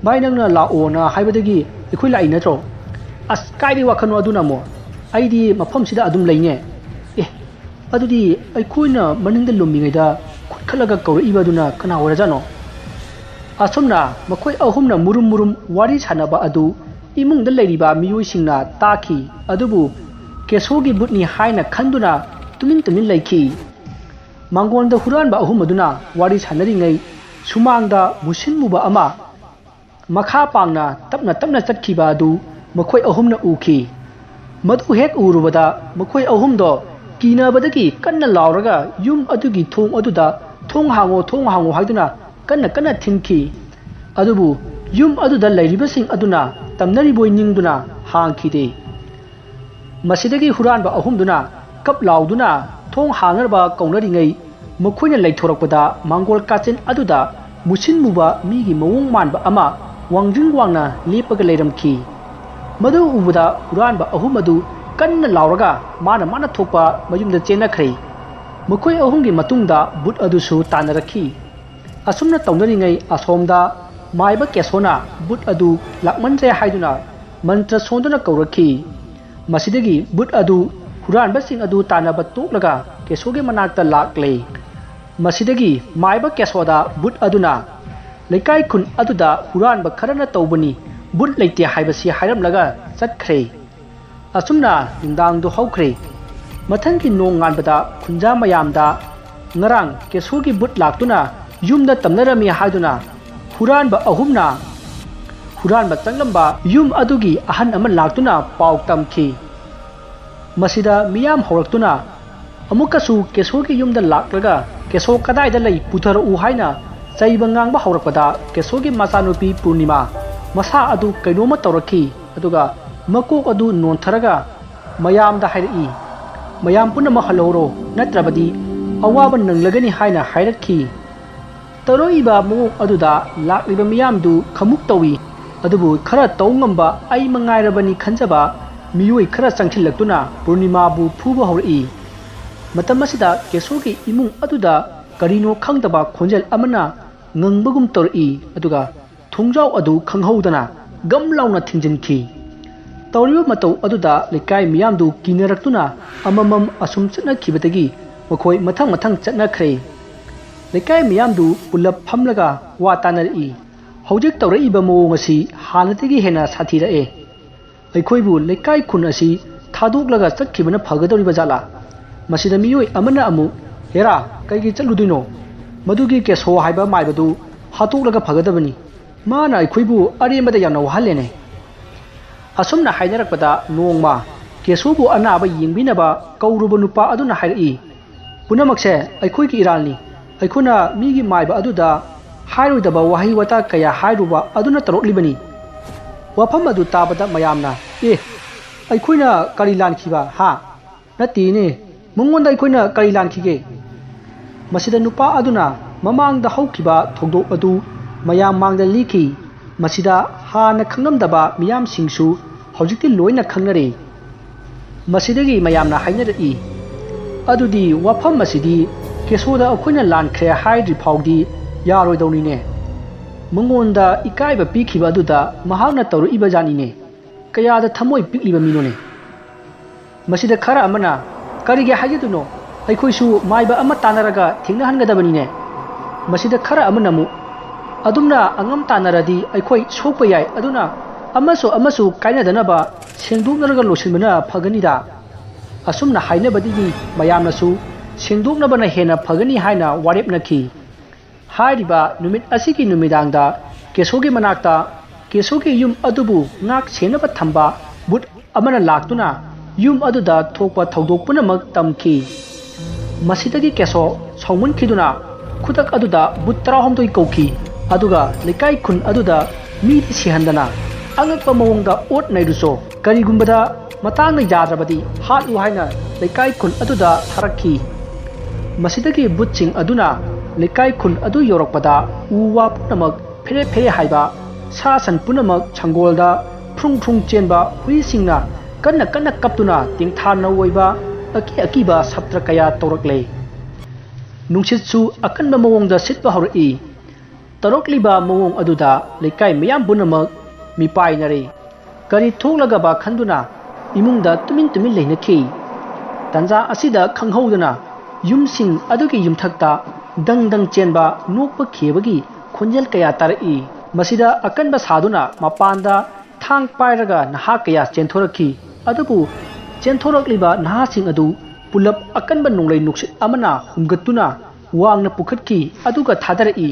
भाई नंगना लाओना हाइबदगी इखोइ लाई नत्रो अस काइदि वाखनो अदुना मो आइदी मफम सिदा अदुम लैने ꯑꯗꯨꯗꯤ ꯑꯩꯈꯣꯏꯅ ꯃꯅꯤꯡꯗ ꯂꯨꯝꯃꯤꯉꯩꯗ ꯈꯨꯠꯈꯠꯂꯒ ꯀꯧꯔꯛꯏꯕꯗꯨꯅ ꯀꯅꯥ ꯑꯣꯏꯔꯖꯥꯠꯅꯣ? ꯑꯁꯨꯝꯅ ꯃꯈꯣꯏ ꯑꯍꯨꯝꯅ ꯃꯨꯔꯨꯝ ꯃꯨꯔꯨꯝ ꯋꯥꯔꯤ ꯁꯥꯟꯅꯕ ꯑꯗꯨ ꯏꯃꯨꯡꯗ ꯂꯩꯔꯤꯕ ꯃꯤꯑꯣꯏꯁꯤꯡꯅ ꯇꯥꯈꯤ, ꯑꯗꯨꯕꯨ ꯀꯦꯁꯣꯒꯤ ꯕꯨꯠꯅꯤ ꯍꯥꯏꯅ ꯈꯟꯗꯨꯅ ꯇꯨꯃꯤꯟ ꯂꯩꯈꯤ꯫ ꯃꯥꯡꯒꯣꯟꯗ ꯍꯨꯔꯥꯟꯕ ꯑꯍꯨꯝ ꯑꯗꯨꯅ ꯋꯥꯔꯤ ꯁꯥꯟꯅꯔꯤꯉꯩ ꯁꯨꯃꯥꯡꯗ ꯃꯨꯁꯤꯟ ꯃꯨꯕ ꯑꯃ ꯃꯈꯥ ꯄꯥꯡꯅ ꯇꯞꯅ ꯆꯠꯈꯤꯕ ꯑꯗꯨ ꯃꯈꯣꯏ ꯑꯍꯨꯝꯅ ꯎꯈꯤ꯫ ꯃꯗꯨ ꯍꯦꯛ ꯎꯔꯨꯕꯗ ꯃꯈꯣꯏ ꯑꯍꯨꯝꯗꯣ ꯀꯤꯅꯕꯗꯒꯤ ꯀꯟꯅ ꯂꯥꯎꯔꯒ ꯌꯨꯝ ꯑꯗꯨꯒꯤ ꯊꯣꯡ ꯑꯗꯨꯗ "ꯊꯣꯡ ꯍꯥꯡꯉꯣ" ꯍꯥꯏꯗꯨꯅ ꯀꯟꯅ ꯊꯤꯟꯈꯤ꯫ ꯑꯗꯨꯕꯨ ꯌꯨꯝ ꯑꯗꯨꯗ ꯂꯩꯔꯤꯕꯁꯤꯡ ꯑꯗꯨꯅ ꯇꯝꯅꯔꯤꯕꯣꯏ ꯅꯤꯡꯗꯨꯅ ꯍꯥꯡꯈꯤꯗꯦ꯫ ꯃꯁꯤꯗꯒꯤ ꯍꯨꯔꯥꯟꯕ ꯑꯍꯨꯝꯗꯨꯅ ꯀꯞ ꯂꯥꯎꯗꯨꯅ ꯊꯣꯡ ꯍꯥꯡꯅꯕ ꯀꯧꯅꯔꯤꯉꯩ ꯃꯈꯣꯏꯅ ꯂꯩꯊꯣꯔꯛꯄꯗ ꯃꯥꯡꯒꯣꯜ ꯀꯥꯆꯤꯟ ꯑꯗꯨꯗ ꯃꯨꯁꯤꯟ ꯃꯨꯕ ꯃꯤꯒꯤ ꯃꯑꯣꯡ ꯃꯥꯟꯕ ꯑꯃ ꯋꯥꯡꯖꯤꯡ ꯋꯥꯡꯅ ꯂꯦꯞꯄꯒ ꯂꯩꯔꯝꯈꯤ꯫ ꯃꯗꯨ ꯎꯕꯗ ꯍꯨꯔꯥꯟꯕ ꯑꯍꯨꯝ ꯑꯗꯨ ꯀꯟꯅ ꯂꯥꯎꯔꯒ ꯃꯥꯅ ꯊꯣꯛꯄ ꯃꯌꯨꯝꯗ ꯆꯦꯟꯅꯈ꯭ꯔꯦ꯫ ꯃꯈꯣꯏ ꯑꯍꯨꯝꯒꯤ ꯃꯇꯨꯡꯗ ꯕꯨꯠ ꯑꯗꯨꯁꯨ ꯇꯥꯟꯅꯔꯛꯈꯤ꯫ ꯑꯁꯨꯝꯅ ꯇꯧꯅꯔꯤꯉꯩ ꯑꯁꯣꯝꯗ ꯃꯥꯏꯕ ꯀꯦꯁꯣꯅ ꯕꯨꯠ ꯑꯗꯨ ꯂꯥꯛꯃꯟꯗ꯭ꯔꯦ ꯍꯥꯏꯗꯨꯅ ꯃꯟꯇ꯭ꯔ ꯁꯣꯟꯗꯨꯅ ꯀꯧꯔꯛꯈꯤ꯫ ꯃꯁꯤꯗꯒꯤ ꯕꯨꯠ ꯑꯗꯨ ꯍꯨꯔꯥꯟꯕꯁꯤꯡ ꯑꯗꯨ ꯇꯥꯟꯅꯕ ꯇꯣꯛꯂꯒ ꯀꯦꯁꯣꯒꯤ ꯃꯅꯥꯛꯇ ꯂꯥꯛꯂꯦ꯫ ꯃꯁꯤꯗꯒꯤ ꯃꯥꯏꯕ ꯀꯦꯁꯣꯗ ꯕꯨꯠ ꯑꯗꯨꯅ ꯂꯩꯀꯥꯏ ꯈꯨꯟ ꯑꯗꯨꯗ ꯍꯨꯔꯥꯟꯕ ꯈꯔꯅ ꯇꯧꯕꯅꯤ, ꯕꯨꯠ ꯂꯩꯇꯦ ꯍꯥꯏꯕꯁꯤ ꯍꯥꯏꯔꯝꯂꯒ ꯆꯠꯈ꯭ꯔꯦ꯫ ꯑꯁꯨꯝꯅ ꯅꯨꯡꯗꯥꯡꯗꯨ ꯍꯧꯈ꯭ꯔꯦ꯫ ꯃꯊꯪꯒꯤ ꯅꯣꯡ ꯉꯥꯟꯕꯗ ꯈꯨꯟꯖꯥ ꯃꯌꯥꯝꯗ ꯉꯔꯥꯡ ꯀꯦꯁꯣꯒꯤ ꯕꯨꯠ ꯂꯥꯛꯇꯨꯅ ꯌꯨꯝꯗ ꯇꯝꯅꯔꯝꯃꯤ ꯍꯥꯏꯗꯨꯅ ꯍꯨꯔꯥꯟꯕ ꯑꯍꯨꯝꯅ ꯍꯨꯔꯥꯟꯕ ꯆꯪꯂꯝꯕ ꯌꯨꯝ ꯑꯗꯨꯒꯤ ꯑꯍꯟ ꯑꯃ ꯂꯥꯛꯇꯨꯅ ꯄꯥꯎ ꯇꯝꯈꯤ꯫ ꯃꯁꯤꯗ ꯃꯤꯌꯥꯝ ꯍꯧꯔꯛꯇꯨꯅ ꯑꯃꯨꯛꯀꯁꯨ ꯀꯦꯁꯣꯒꯤ ꯌꯨꯝꯗ ꯂꯥꯛꯂꯒ ꯀꯦꯁꯣ ꯀꯗꯥꯏꯗ ꯂꯩ ꯄꯨꯊꯔꯛꯎ ꯍꯥꯏꯅ ꯆꯩꯕ ꯉꯥꯡꯕ ꯍꯧꯔꯛꯄꯗ ꯀꯦꯁꯣꯒꯤ ꯃꯆꯥꯅꯨꯄꯤ ꯄꯨꯔꯅꯤꯃꯥ ꯃꯁꯥ ꯑꯗꯨ ꯀꯩꯅꯣꯝꯃ ꯇꯧꯔꯛꯈꯤ, ꯑꯗꯨꯒ ꯃꯀꯣꯛ ꯑꯗꯨ ꯅꯣꯟꯊꯔꯒ ꯃꯌꯥꯝꯗ ꯍꯥꯏꯔꯛꯏ, "ꯃꯌꯥꯝ ꯄꯨꯝꯅꯃꯛ ꯍꯜꯂꯧꯔꯣ, ꯅꯠꯇ꯭ꯔꯕꯗꯤ ꯑꯋꯥꯕ ꯅꯪꯂꯒꯅꯤ" ꯍꯥꯏꯅ ꯍꯥꯏꯔꯛꯈꯤ꯫ ꯇꯧꯔꯛꯏꯕ ꯃꯑꯣꯡ ꯑꯗꯨꯗ ꯂꯥꯛꯂꯤꯕ ꯃꯤꯌꯥꯝꯗꯨ ꯈꯃꯨꯛ ꯇꯧꯏ꯫ ꯑꯗꯨꯕꯨ ꯈꯔ ꯇꯧ ꯉꯝꯕ ꯑꯩ ꯃꯉꯥꯏꯔꯕꯅꯤ ꯈꯟꯖꯕ ꯃꯤꯑꯣꯏ ꯈꯔ ꯆꯪꯁꯤꯜꯂꯛꯇꯨꯅ ꯄꯨꯔꯅꯤꯃꯥꯕꯨ ꯐꯨꯕ ꯍꯧꯔꯛꯏ꯫ ꯃꯇꯝ ꯑꯁꯤꯗ ꯀꯦꯁꯣꯒꯤ ꯏꯃꯨꯡ ꯑꯗꯨꯗ ꯀꯔꯤꯅꯣ ꯈꯪꯗꯕ ꯈꯣꯟꯖꯦꯜ ꯑꯃꯅ ꯉꯪꯕꯒꯨꯝ ꯇꯧꯔꯛꯏ, ꯑꯗꯨꯒ ꯊꯣꯡꯖꯥꯎ ꯑꯗꯨ ꯈꯪꯍꯧꯗꯅ ꯒꯝ ꯂꯥꯎꯅ ꯊꯤꯡꯖꯤꯟꯈꯤ꯫ ꯇꯧꯔꯤꯕ ꯃꯇꯧ ꯑꯗꯨꯗ ꯂꯩꯀꯥꯏ ꯃꯤꯌꯥꯝꯗꯨ ꯀꯤꯅꯔꯛꯇꯨꯅ ꯑꯃꯃꯝ ꯑꯁꯨꯝ ꯆꯠꯅꯈꯤꯕꯗꯒꯤ ꯃꯈꯣꯏ ꯃꯊꯪ ꯆꯠꯅꯈ꯭ꯔꯦ꯫ ꯂꯩꯀꯥꯏ ꯃꯤꯌꯥꯝꯗꯨ ꯄꯨꯜꯂꯞ ꯐꯝꯂꯒ ꯋꯥ ꯇꯥꯟꯅꯔꯛꯏ꯫ ꯍꯧꯖꯤꯛ ꯇꯧꯔꯛꯏꯕ ꯃꯑꯣꯡ ꯑꯁꯤ ꯍꯥꯟꯅꯗꯒꯤ ꯍꯦꯟꯅ ꯁꯥꯊꯤꯔꯛꯑꯦ꯫ ꯑꯩꯈꯣꯏꯕꯨ ꯂꯩꯀꯥꯏ ꯈꯨꯟ ꯑꯁꯤ ꯊꯥꯗꯣꯛꯂꯒ ꯆꯠꯈꯤꯕꯅ ꯐꯒꯗꯧꯔꯤꯕ ꯖꯥꯠꯂꯥ? ꯃꯁꯤꯗ ꯃꯤꯑꯣꯏ ꯑꯃꯅ ꯑꯃꯨꯛ, "ꯍꯦꯔꯥ, ꯀꯩꯒꯤ ꯆꯠꯂꯨꯗꯣꯏꯅꯣ? ꯃꯗꯨꯒꯤ ꯀꯦꯁꯣ ꯍꯥꯏꯕ ꯃꯥꯏꯕꯗꯨ ꯍꯥꯠꯇꯣꯛꯂꯒ ꯐꯒꯗꯕꯅꯤ꯫ ꯃꯥꯅ ꯑꯩꯈꯣꯏꯕꯨ ꯑꯔꯦꯝꯕꯗ ꯌꯥꯝꯅ ꯋꯥꯍꯜꯂꯦꯅꯦ." ꯑꯁꯨꯝꯅ ꯍꯥꯏꯅꯔꯛꯄꯗ ꯅꯣꯡꯃ ꯀꯦꯁꯣꯕꯨ ꯑꯅꯥꯕ ꯌꯦꯡꯕꯤꯅꯕ ꯀꯧꯔꯨꯕ ꯅꯨꯄꯥ ꯑꯗꯨꯅ ꯍꯥꯏꯔꯛꯏ, "ꯄꯨꯝꯅꯃꯛꯁꯦ ꯑꯩꯈꯣꯏꯒꯤ ꯏꯔꯥꯜꯅꯤ꯫ ꯑꯩꯈꯣꯏꯅ ꯃꯤꯒꯤ ꯃꯥꯏꯕ ꯑꯗꯨꯗ ꯍꯥꯏꯔꯣꯏꯗꯕ ꯋꯥꯍꯩ ꯋꯥꯇꯥ ꯀꯌꯥ ꯍꯥꯏꯔꯨꯕ ꯑꯗꯨꯅ ꯇꯧꯔꯛꯂꯤꯕꯅꯤ." ꯋꯥꯐꯝ ꯑꯗꯨ ꯇꯥꯕꯗ ꯃꯌꯥꯝꯅ, "ꯑꯩꯈꯣꯏꯅ ꯀꯔꯤ ꯂꯥꯟꯈꯤꯕ ꯍꯥ? ꯅꯠꯇꯦꯅꯦ, ꯃꯉꯣꯟꯗ ꯑꯩꯈꯣꯏꯅ ꯀꯔꯤ ꯂꯥꯟꯈꯤꯒꯦ?" ꯃꯁꯤꯗ ꯅꯨꯄꯥ ꯑꯗꯨꯅ ꯃꯃꯥꯡꯗ ꯍꯧꯈꯤꯕ ꯊꯧꯗꯣꯛ ꯑꯗꯨ ꯃꯌꯥꯝ ꯃꯥꯡꯗ ꯂꯤꯈꯤ꯫ ꯃꯁꯤꯗ ꯍꯥꯟꯅ ꯈꯪꯂꯝꯗꯕ ꯃꯤꯌꯥꯝꯁꯤꯡꯁꯨ ꯍꯧꯖꯤꯛꯇꯤ ꯂꯣꯏꯅ ꯈꯪꯅꯔꯦ꯫ ꯃꯁꯤꯗꯒꯤ ꯃꯌꯥꯝꯅ ꯍꯥꯏꯅꯔꯛꯏ, "ꯑꯗꯨꯗꯤ ꯋꯥꯐꯝ ꯑꯁꯤꯗꯤ ꯀꯦꯁꯣꯗ ꯑꯩꯈꯣꯏꯅ ꯂꯥꯟꯈ꯭ꯔꯦ ꯍꯥꯏꯗ꯭ꯔꯤ ꯐꯥꯎꯗꯤ ꯌꯥꯔꯣꯏꯗꯧꯅꯤꯅꯦ꯫ ꯃꯉꯣꯟꯗ ꯏꯀꯥꯏꯕ ꯄꯤꯈꯤꯕ ꯑꯗꯨꯗ ꯃꯍꯥꯛꯅ ꯇꯧꯔꯛꯏꯕ ꯖꯥꯠꯅꯤꯅꯦ꯫ ꯀꯌꯥꯗ ꯊꯃꯣꯏ ꯄꯤꯛꯂꯤꯕ ꯃꯤꯅꯣꯅꯦ." ꯃꯁꯤꯗ ꯈꯔ ꯑꯃꯅ, "ꯀꯔꯤꯒꯤ ꯍꯥꯏꯖꯗꯣꯏꯅꯣ? ꯑꯩꯈꯣꯏꯁꯨ ꯃꯥꯏꯕ ꯑꯃ ꯇꯥꯟꯅꯔꯒ ꯊꯦꯡꯅꯍꯟꯒꯗꯕꯅꯤꯅꯦ." ꯃꯁꯤꯗ ꯈꯔ ꯑꯃꯅ ꯑꯃꯨꯛ, "ꯑꯗꯨꯝꯅ ꯑꯉꯝ ꯇꯥꯟꯅꯔꯗꯤ ꯑꯩꯈꯣꯏ ꯁꯣꯛꯄ ꯌꯥꯏ, ꯑꯗꯨꯅ ꯑꯃꯁꯨ ꯀꯥꯏꯅꯗꯅꯕ ꯁꯦꯡꯗꯣꯛꯅꯔꯒ ꯂꯣꯏꯁꯤꯟꯕꯅ ꯐꯒꯅꯤꯗ." ꯑꯁꯨꯝꯅ ꯍꯥꯏꯅꯕꯗꯒꯤ ꯃꯌꯥꯝꯅꯁꯨ ꯁꯦꯡꯗꯣꯛꯅꯕꯅ ꯍꯦꯟꯅ ꯐꯒꯅꯤ ꯍꯥꯏꯅ ꯋꯥꯔꯦꯞꯅꯈꯤ꯫ ꯍꯥꯏꯔꯤꯕ ꯅꯨꯃꯤꯠ ꯑꯁꯤꯒꯤ ꯅꯨꯃꯤꯗꯥꯡꯗ ꯀꯦꯁꯣꯒꯤ ꯃꯅꯥꯛꯇ ꯀꯦꯁꯣꯒꯤ ꯌꯨꯝ ꯑꯗꯨꯕꯨ ꯉꯥꯛ ꯁꯦꯟꯅꯕ ꯊꯝꯕ ꯕꯨꯠ ꯑꯃꯅ ꯂꯥꯛꯇꯨꯅ ꯌꯨꯝ ꯑꯗꯨꯗ ꯊꯣꯛꯄ ꯊꯧꯗꯣꯛ ꯄꯨꯝꯅꯃꯛ ꯇꯝꯈꯤ꯫ ꯃꯁꯤꯗꯒꯤ ꯀꯦꯁꯣ ꯁꯥꯎꯃꯟꯈꯤꯗꯨꯅ ꯈꯨꯗꯛ ꯑꯗꯨꯗ ꯕꯨꯠ 19 ꯀꯧꯈꯤ, ꯑꯗꯨꯒ ꯂꯩꯀꯥꯏ ꯈꯨꯟ ꯑꯗꯨꯗ ꯃꯤꯗꯤ ꯁꯤꯍꯟꯗꯅ ꯑꯉꯛꯄ ꯃꯑꯣꯡꯗ ꯑꯣꯠ ꯅꯩꯔꯨꯆꯣ, ꯀꯔꯤꯒꯨꯝꯕꯗ ꯃꯇꯥꯡꯅ ꯌꯥꯗ꯭ꯔꯕꯗꯤ ꯍꯥꯠꯂꯨ ꯍꯥꯏꯅ ꯂꯩꯀꯥꯏ ꯈꯨꯟ ꯑꯗꯨꯗ ꯊꯥꯔꯛꯈꯤ꯫ ꯃꯁꯤꯗꯒꯤ ꯕꯨꯠꯁꯤꯡ ꯑꯗꯨꯅ ꯂꯩꯀꯥꯏ ꯈꯨꯟ ꯑꯗꯨ ꯌꯧꯔꯛꯄꯗ ꯎ ꯋꯥ ꯄꯨꯝꯅꯃꯛ ꯐꯦꯔꯦ ꯍꯥꯏꯕ, ꯁꯥ ꯁꯟ ꯄꯨꯝꯅꯃꯛ ꯁꯪꯒꯣꯜꯗ ꯐ꯭ꯔꯨꯡ ꯆꯦꯟꯕ, ꯍꯨꯏꯁꯤꯡꯅ ꯀꯟꯅ ꯀꯞꯇꯨꯅ ꯇꯦꯡꯊꯥ ꯅꯧꯑꯣꯏꯕ ꯑꯀꯤꯕ ꯁꯞꯇ꯭ꯔ ꯀꯌꯥ ꯇꯧꯔꯛꯂꯦ꯫ ꯅꯨꯡꯁꯤꯠꯁꯨ ꯑꯀꯟꯕ ꯃꯑꯣꯡꯗ ꯁꯤꯠꯄ ꯍꯧꯔꯛꯏ꯫ ꯇꯧꯔꯛꯂꯤꯕ ꯃꯑꯣꯡ ꯑꯗꯨꯗ ꯂꯩꯀꯥꯏ ꯃꯌꯥꯝ ꯄꯨꯝꯅꯃꯛ ꯃꯤꯄꯥꯏꯅꯔꯦ꯫ ꯀꯔꯤ ꯊꯣꯛꯂꯒꯕ ꯈꯟꯗꯨꯅ ꯏꯃꯨꯡꯗ ꯇꯨꯃꯤꯟ ꯂꯩꯅꯈꯤ꯫ ꯇꯟꯖꯥ ꯑꯁꯤꯗ ꯈꯪꯍꯧꯗꯅ ꯌꯨꯝꯁꯤꯡ ꯑꯗꯨꯒꯤ ꯌꯨꯝꯊꯛꯇ ꯗꯪ ꯗꯪ ꯆꯦꯟꯕ ꯅꯣꯛꯄ ꯈꯦꯕꯒꯤ ꯈꯣꯟꯖꯦꯜ ꯀꯌꯥ ꯇꯥꯔꯛꯏ꯫ ꯃꯁꯤꯗ ꯑꯀꯟꯕ ꯁꯥꯗꯨꯅ ꯃꯄꯥꯟꯗ ꯊꯥꯡ ꯄꯥꯏꯔꯒ ꯅꯍꯥ ꯀꯌꯥ ꯆꯦꯟꯊꯣꯔꯛꯈꯤ꯫ ꯑꯗꯨꯕꯨ ꯆꯦꯟꯊꯣꯔꯛꯂꯤꯕ ꯅꯍꯥꯁꯤꯡ ꯑꯗꯨ ꯄꯨꯂꯞ ꯑꯀꯟꯕ ꯅꯣꯡꯂꯩ ꯅꯨꯡꯁꯤꯠ ꯑꯃꯅ ꯍꯨꯝꯒꯠꯇꯨꯅ ꯋꯥꯡꯅ ꯄꯨꯈꯠꯈꯤ ꯑꯗꯨꯒ ꯊꯥꯗꯔꯛꯏ꯫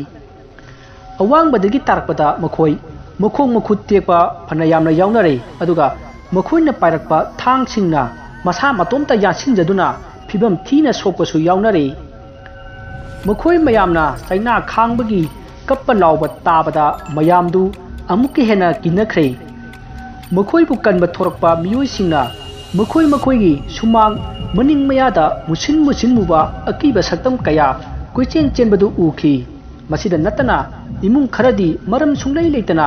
ꯑꯋꯥꯡꯕꯗꯒꯤ ꯇꯥꯔꯛꯄꯗ ꯃꯈꯣꯏ ꯃꯈꯣꯡ ꯃꯈꯨꯠ ꯇꯦꯛꯄ ꯐꯅ ꯌꯥꯝꯅ ꯌꯥꯎꯅꯔꯦ꯫ ꯑꯗꯨꯒ ꯃꯈꯣꯏꯅ ꯄꯥꯏꯔꯛꯄ ꯊꯥꯡꯁꯤꯡꯅ ꯃꯁꯥ ꯃꯇꯣꯝꯇ ꯌꯥꯟꯁꯤꯟꯖꯗꯨꯅ ꯐꯤꯕꯝ ꯊꯤꯅ ꯁꯣꯛꯄꯁꯨ ꯌꯥꯎꯅꯔꯦ꯫ ꯃꯈꯣꯏ ꯃꯌꯥꯝꯅ ꯆꯩꯅꯥ ꯈꯥꯡꯕꯒꯤ ꯀꯞꯄ ꯂꯥꯎꯕ ꯇꯥꯕꯗ ꯃꯌꯥꯝꯗꯨ ꯑꯃꯨꯛꯀ ꯍꯦꯟꯅ ꯀꯤꯅꯈ꯭ꯔꯦ꯫ ꯃꯈꯣꯏꯕꯨ ꯀꯟꯕ ꯊꯣꯔꯛꯄ ꯃꯤꯑꯣꯏꯁꯤꯡꯅ ꯃꯈꯣꯏꯒꯤ ꯁꯨꯃꯥꯡ ꯃꯅꯤꯡ ꯃꯌꯥꯗ ꯃꯨꯁꯤꯟ ꯃꯨꯁꯤꯟ ꯃꯨꯕ ꯑꯀꯤꯕ ꯁꯛꯇꯝ ꯀꯌꯥ ꯀꯣꯏꯆꯦꯟ ꯆꯦꯟꯕꯗꯨ ꯎꯈꯤ꯫ ꯃꯁꯤꯗ ꯅꯠꯇꯅ ꯏꯃꯨꯡ ꯈꯔꯗꯤ ꯃꯔꯝ ꯁꯨꯡꯂꯩ ꯂꯩꯇꯅ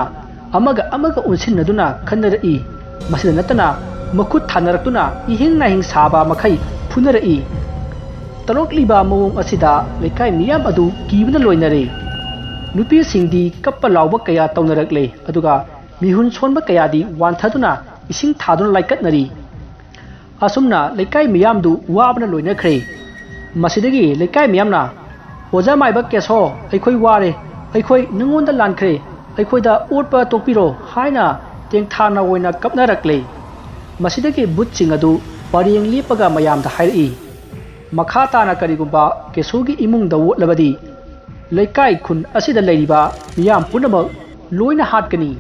ꯑꯃꯒ ꯑꯣꯟꯁꯤꯟꯅꯗꯨꯅ ꯈꯟꯅꯔꯛꯏ꯫ ꯃꯁꯤꯗ ꯅꯠꯇꯅ ꯃꯈꯨꯠ ꯊꯥꯅꯔꯛꯇꯨꯅ ꯏꯍꯤꯡ ꯅꯥꯍꯤꯡ ꯁꯥꯕ ꯃꯈꯩ ꯐꯨꯅꯔꯛꯏ꯫ ꯇꯧꯔꯛꯂꯤꯕ ꯃꯑꯣꯡ ꯑꯁꯤꯗ ꯂꯩꯀꯥꯏ ꯃꯤꯌꯥꯝ ꯑꯗꯨ ꯀꯤꯕꯅ ꯂꯣꯏꯅꯔꯦ꯫ ꯅꯨꯄꯤꯁꯤꯡꯗꯤ ꯀꯞꯄ ꯂꯥꯎꯕ ꯀꯌꯥ ꯇꯧꯅꯔꯛꯂꯦ꯫ ꯑꯗꯨꯒ ꯃꯤꯍꯨꯟ ꯁꯣꯟꯕ ꯀꯌꯥꯗꯤ ꯋꯥꯟꯊꯗꯨꯅ ꯏꯁꯤꯡ ꯊꯥꯗꯨꯅ ꯂꯥꯏꯀꯠꯅꯔꯤ꯫ ꯑꯁꯨꯝꯅ ꯂꯩꯀꯥꯏ ꯃꯤꯌꯥꯝꯗꯨ ꯋꯥꯕꯅ ꯂꯣꯏꯅꯈ꯭ꯔꯦ꯫ ꯃꯁꯤꯗꯒꯤ ꯂꯩꯀꯥꯏ ꯃꯤꯌꯥꯝꯅ "ꯑꯣꯖꯥ ꯃꯥꯏꯕ ꯀꯦꯁꯣ, ꯑꯩꯈꯣꯏ ꯋꯥꯔꯦ, ꯑꯩꯈꯣꯏ ꯅꯉꯣꯟꯗ ꯂꯥꯟꯈ꯭ꯔꯦ, ꯑꯩꯈꯣꯏꯗ ꯑꯣꯠꯄ ꯇꯣꯛꯄꯤꯔꯣ" ꯍꯥꯏꯅ ꯇꯦꯡꯊꯥꯅ ꯑꯣꯏꯅ ꯀꯞꯅꯔꯛꯂꯦ꯫ ꯃꯁꯤꯗꯒꯤ ꯚꯨꯠꯁꯤꯡ ꯑꯗꯨ ꯄꯔꯦꯡ ꯂꯦꯞꯄꯒ ꯃꯌꯥꯝꯗ ꯍꯥꯏꯔꯛꯏ, ꯃꯈꯥ ꯇꯥꯅ ꯀꯔꯤꯒꯨꯝꯕ ꯀꯦꯁꯣꯒꯤ ꯏꯃꯨꯡꯗ ꯑꯣꯠꯂꯕꯗꯤ ꯂꯩꯀꯥꯏ ꯈꯨꯟ ꯑꯁꯤꯗ ꯂꯩꯔꯤꯕ ꯃꯤꯌꯥꯝ ꯄꯨꯝꯅꯃꯛ ꯂꯣꯏꯅ ꯍꯥꯠꯀꯅꯤ꯫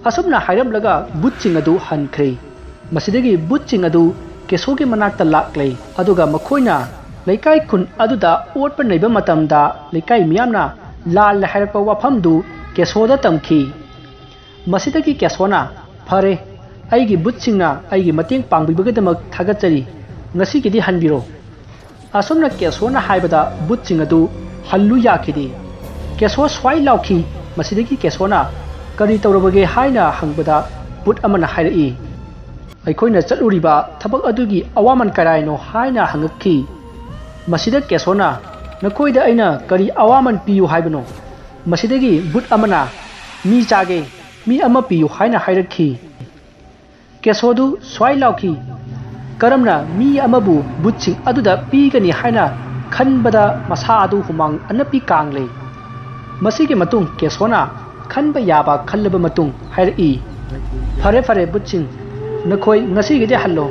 ꯑꯁꯨꯝꯅ ꯍꯥꯏꯔꯝꯂꯒ ꯚꯨꯠꯁꯤꯡ ꯑꯗꯨ ꯍꯟꯈ꯭ꯔꯦ꯫ ꯃꯁꯤꯗꯒꯤ ꯚꯨꯠꯁꯤꯡ ꯑꯗꯨ ꯀꯦꯁꯣꯒꯤ ꯃꯅꯥꯛꯇ ꯂꯥꯛꯂꯦ꯫ ꯑꯗꯨꯒ ꯃꯈꯣꯏꯅ ꯂꯩꯀꯥꯏ ꯈꯨꯟ ꯑꯗꯨꯗ ꯑꯣꯠꯄ ꯅꯩꯕ ꯃꯇꯝꯗ ꯂꯩꯀꯥꯏ ꯃꯤꯌꯥꯝꯅ ꯂꯥꯜꯂꯦ ꯍꯥꯏꯔꯛꯄ ꯋꯥꯐꯝꯗꯨ ꯀꯦꯁꯣꯗ ꯇꯝꯈꯤ꯫ ꯃꯁꯤꯗꯒꯤ ꯀꯦꯁꯣꯅ "ꯐꯔꯦ, ꯑꯩꯒꯤ ꯚꯨꯠꯁꯤꯡꯅ ꯑꯩꯒꯤ ꯃꯇꯦꯡ ꯄꯥꯡꯕꯤꯕꯒꯤꯗꯃꯛ ꯊꯥꯒꯠꯆꯔꯤ, ꯉꯁꯤꯒꯤꯗꯤ ꯍꯟꯕꯤꯔꯣ." ꯑꯁꯨꯝꯅ ꯀꯦꯁꯣꯅ ꯍꯥꯏꯕꯗ ꯚꯨꯠꯁꯤꯡ ꯑꯗꯨ ꯍꯜꯂꯨ ꯌꯥꯈꯤꯗꯦ꯫ ꯀꯦꯁꯣ ꯁ꯭ꯋꯥꯏ ꯂꯥꯎꯈꯤ꯫ ꯃꯁꯤꯗꯒꯤ ꯀꯦꯁꯣꯅ "ꯀꯔꯤ ꯇꯧꯔꯕꯒꯦ?" ꯍꯥꯏꯅ ꯍꯪꯕꯗ ꯚꯨꯠ ꯑꯃꯅ ꯍꯥꯏꯔꯛꯏ, "ꯑꯩꯈꯣꯏꯅ ꯆꯠꯂꯨꯔꯤꯕ ꯊꯕꯛ ꯑꯗꯨꯒꯤ ꯑꯋꯥꯃꯟ ꯀꯔꯥꯏꯅꯣ?" ꯍꯥꯏꯅ ꯍꯪꯉꯛꯈꯤ꯫ ꯃꯁꯤꯗ ꯀꯦꯁꯣꯅ "ꯅꯈꯣꯏꯗ ꯑꯩꯅ ꯀꯔꯤ ꯑꯋꯥꯃꯟ ꯄꯤꯌꯨ ꯍꯥꯏꯕꯅꯣ?" ꯃꯁꯤꯗꯒꯤ ꯚꯨꯠ ꯑꯃꯅ "ꯃꯤ ꯆꯥꯒꯦ, ꯃꯤ ꯑꯃ ꯄꯤꯌꯨ" ꯍꯥꯏꯅ ꯍꯥꯏꯔꯛꯈꯤ꯫ ꯀꯦꯁꯣꯗꯨ ꯁ꯭ꯋꯥꯏ ꯂꯥꯎꯈꯤ꯫ ꯀꯔꯝꯅ ꯃꯤ ꯑꯃꯕꯨ ꯚꯨꯠꯁꯤꯡ ꯑꯗꯨꯗ ꯄꯤꯒꯅꯤ ꯍꯥꯏꯅ ꯈꯟꯕꯗ ꯃꯁꯥ ꯑꯗꯨ ꯍꯨꯃꯥꯡ ꯑꯅꯞꯄꯤ ꯀꯥꯡꯂꯦ꯫ ꯃꯁꯤꯒꯤ ꯃꯇꯨꯡ ꯀꯦꯁꯣꯅ ꯈꯟꯕ ꯌꯥꯕ ꯈꯜꯂꯕ ꯃꯇꯨꯡ ꯍꯥꯏꯔꯛꯏ, "ꯐꯔꯦ ꯐꯔꯦ ꯚꯨꯠꯁꯤꯡ, ꯅꯈꯣꯏ ꯉꯁꯤꯒꯤꯗꯤ ꯍꯜꯂꯣ,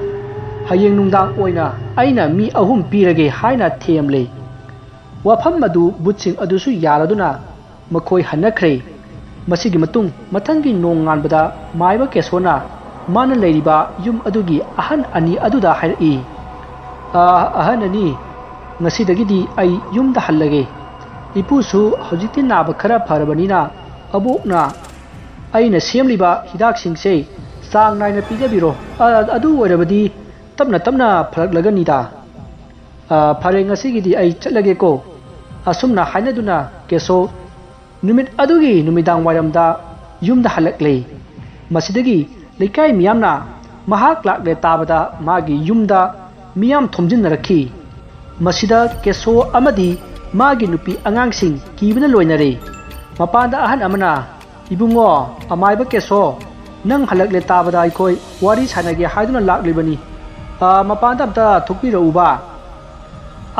ꯍꯌꯦꯡ ꯅꯨꯡꯗꯥꯡ ꯑꯣꯏꯅ ꯑꯩꯅ ꯃꯤ 3 ꯄꯤꯔꯒꯦ" ꯍꯥꯏꯅ ꯊꯦꯝꯂꯦ꯫ ꯋꯥꯐꯝ ꯑꯗꯨ ꯚꯨꯠꯁꯤꯡ ꯑꯗꯨꯁꯨ ꯌꯥꯔꯗꯨꯅ ꯃꯈꯣꯏ ꯍꯟꯅꯈ꯭ꯔꯦ꯫ ꯃꯁꯤꯒꯤ ꯃꯇꯨꯡ ꯃꯊꯪꯒꯤ ꯅꯣꯡꯉꯥꯟꯕꯗ ꯃꯥꯏꯕ ꯀꯦꯁꯣꯅ ꯃꯥꯅ ꯂꯩꯔꯤꯕ ꯌꯨꯝ ꯑꯗꯨꯒꯤ ꯑꯍꯟ 2 ꯑꯗꯨꯗ ꯍꯥꯏꯔꯛꯏ, "ꯑꯍꯟ ꯑꯅꯤ, ꯉꯁꯤꯗꯒꯤꯗꯤ ꯑꯩ ꯌꯨꯝꯗ ꯍꯜꯂꯒꯦ꯫ ꯏꯄꯨꯁꯨ ꯍꯧꯖꯤꯛꯇꯤ ꯅꯥꯕ ꯈꯔ ꯐꯔꯕꯅꯤꯅ ꯑꯕꯣꯛꯅ ꯑꯩꯅ ꯁꯦꯝꯂꯤꯕ ꯍꯤꯗꯥꯛꯁꯤꯡꯁꯦ ꯆꯥꯡ ꯅꯥꯏꯅ ꯄꯤꯖꯕꯤꯔꯣ, ꯑꯗꯨ ꯑꯣꯏꯔꯕꯗꯤ ꯇꯞꯅ ꯇꯞꯅ ꯐꯔꯛꯂꯒꯅꯤꯗ꯫ ꯐꯔꯦ, ꯉꯁꯤꯒꯤꯗꯤ ꯑꯩ ꯆꯠꯂꯒꯦꯀꯣ." ꯑꯁꯨꯝꯅ ꯍꯥꯏꯅꯗꯨꯅ ꯀꯦꯁꯣ ꯅꯨꯃꯤꯠ ꯑꯗꯨꯒꯤ ꯅꯨꯃꯤꯗꯥꯡ ꯋꯥꯏꯔꯝꯗ ꯌꯨꯝꯗ ꯍꯜꯂꯛꯂꯦ꯫ ꯃꯁꯤꯗꯒꯤ ꯂꯩꯀꯥꯏ ꯃꯤꯌꯥꯝꯅ ꯃꯍꯥꯛ ꯂꯥꯛꯂꯦ ꯇꯥꯕꯗ ꯃꯥꯒꯤ ꯌꯨꯝꯗ ꯃꯤꯌꯥꯝ ꯊꯣꯝꯖꯤꯟꯅꯔꯛꯈꯤ꯫ ꯃꯁꯤꯗ ꯀꯦꯁꯣ ꯑꯃꯗꯤ ꯃꯥꯒꯤ ꯅꯨꯄꯤ ꯑꯉꯥꯡꯁꯤꯡ ꯀꯤꯕꯅ ꯂꯣꯏꯅꯔꯦ꯫ ꯃꯄꯥꯟꯗ ꯑꯍꯟ ꯑꯃꯅ "ꯏꯕꯨꯡꯉꯣ, ꯑꯃꯥꯏꯕ ꯀꯦꯁꯣ, ꯅꯪ ꯍꯜꯂꯛꯂꯦ ꯇꯥꯕꯗ ꯑꯩꯈꯣꯏ ꯋꯥꯔꯤ ꯁꯥꯟꯅꯒꯦ ꯍꯥꯏꯗꯨꯅ ꯂꯥꯛꯂꯤꯕꯅꯤ, ꯃꯄꯥꯟꯗ ꯑꯝꯇ ꯊꯣꯛꯄꯤꯔꯛꯎꯕ."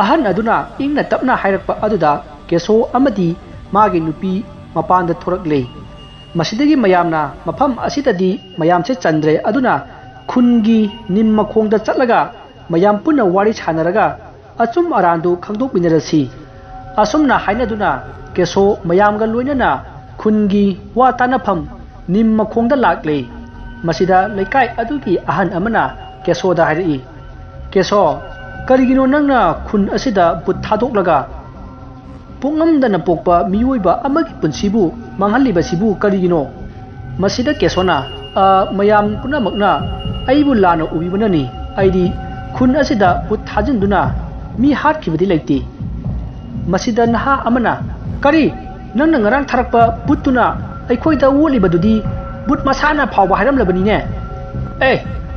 ꯑꯍꯟ ꯑꯗꯨꯅ ꯏꯪꯅ ꯇꯞꯅ ꯍꯥꯏꯔꯛꯄ ꯑꯗꯨꯗ ꯀꯦꯁꯣ ꯑꯃꯗꯤ ꯃꯥꯒꯤ ꯅꯨꯄꯤ ꯃꯄꯥꯟꯗ ꯊꯣꯔꯛꯂꯦ꯫ ꯃꯁꯤꯗꯒꯤ ꯃꯌꯥꯝꯅ ꯃꯐꯝ ꯑꯁꯤꯗꯗꯤ ꯃꯌꯥꯝꯁꯦ ꯆꯟꯗ꯭ꯔꯦ, ꯑꯗꯨꯅ ꯈꯨꯟꯒꯤ ꯅꯤꯝ ꯃꯈꯣꯡꯗ ꯆꯠꯂꯒ ꯃꯌꯥꯝ ꯄꯨꯟꯅ ꯋꯥꯔꯤ ꯁꯥꯟꯅꯔꯒ ꯑꯆꯨꯝ ꯑꯔꯥꯟꯗꯨ ꯈꯪꯗꯣꯛꯃꯤꯟꯅꯔꯁꯤ꯫ ꯑꯁꯨꯝꯅ ꯍꯥꯏꯅꯗꯨꯅ ꯀꯦꯁꯣ ꯃꯌꯥꯝꯒ ꯂꯣꯏꯅꯅ ꯈꯨꯟꯒꯤ ꯋꯥ ꯇꯥꯟꯅꯐꯝ ꯅꯤꯝ ꯃꯈꯣꯡꯗ ꯂꯥꯛꯂꯦ꯫ ꯃꯁꯤꯗ ꯂꯩꯀꯥꯏ ꯑꯗꯨꯒꯤ ꯑꯍꯟ ꯑꯃꯅ ꯀꯦꯁꯣꯗ ꯍꯥꯏꯔꯛꯏ, "ꯀꯦꯁꯣ, ꯀꯔꯤꯒꯤꯅꯣ ꯅꯪꯅ ꯈꯨꯟ ꯑꯁꯤꯗ ꯚꯨꯠ ꯊꯥꯗꯣꯛꯂꯒ ꯄꯣꯛꯉꯝꯗꯅ ꯄꯣꯛꯄ ꯃꯤꯑꯣꯏꯕ ꯑꯃꯒꯤ ꯄꯨꯟꯁꯤꯕꯨ ꯃꯥꯡꯍꯜꯂꯤꯕꯁꯤꯕꯨ ꯀꯔꯤꯒꯤꯅꯣ?" ꯃꯁꯤꯗ ꯀꯦꯁꯣꯅ "ꯃꯌꯥꯝ ꯄꯨꯝꯅꯃꯛꯅ ꯑꯩꯕꯨ ꯂꯥꯟꯅ ꯎꯕꯤꯕꯅꯅꯤ꯫ ꯑꯩꯗꯤ ꯈꯨꯟ ꯑꯁꯤꯗ ꯚꯨꯠ ꯊꯥꯖꯤꯟꯗꯨꯅ ꯃꯤ ꯍꯥꯠꯈꯤꯕꯗꯤ ꯂꯩꯇꯦ." ꯃꯁꯤꯗ ꯅꯍꯥ ꯑꯃꯅ "ꯀꯔꯤ? ꯅꯪꯅ ꯉꯔꯥꯡ ꯊꯥꯔꯛꯄ ꯚꯨꯠꯇꯨꯅ ꯑꯩꯈꯣꯏꯗ ꯑꯣꯠꯂꯤꯕꯗꯨꯗꯤ ꯚꯨꯠ ꯃꯁꯥꯅ ꯐꯥꯎꯕ ꯍꯥꯏꯔꯝꯂꯕꯅꯤꯅꯦ?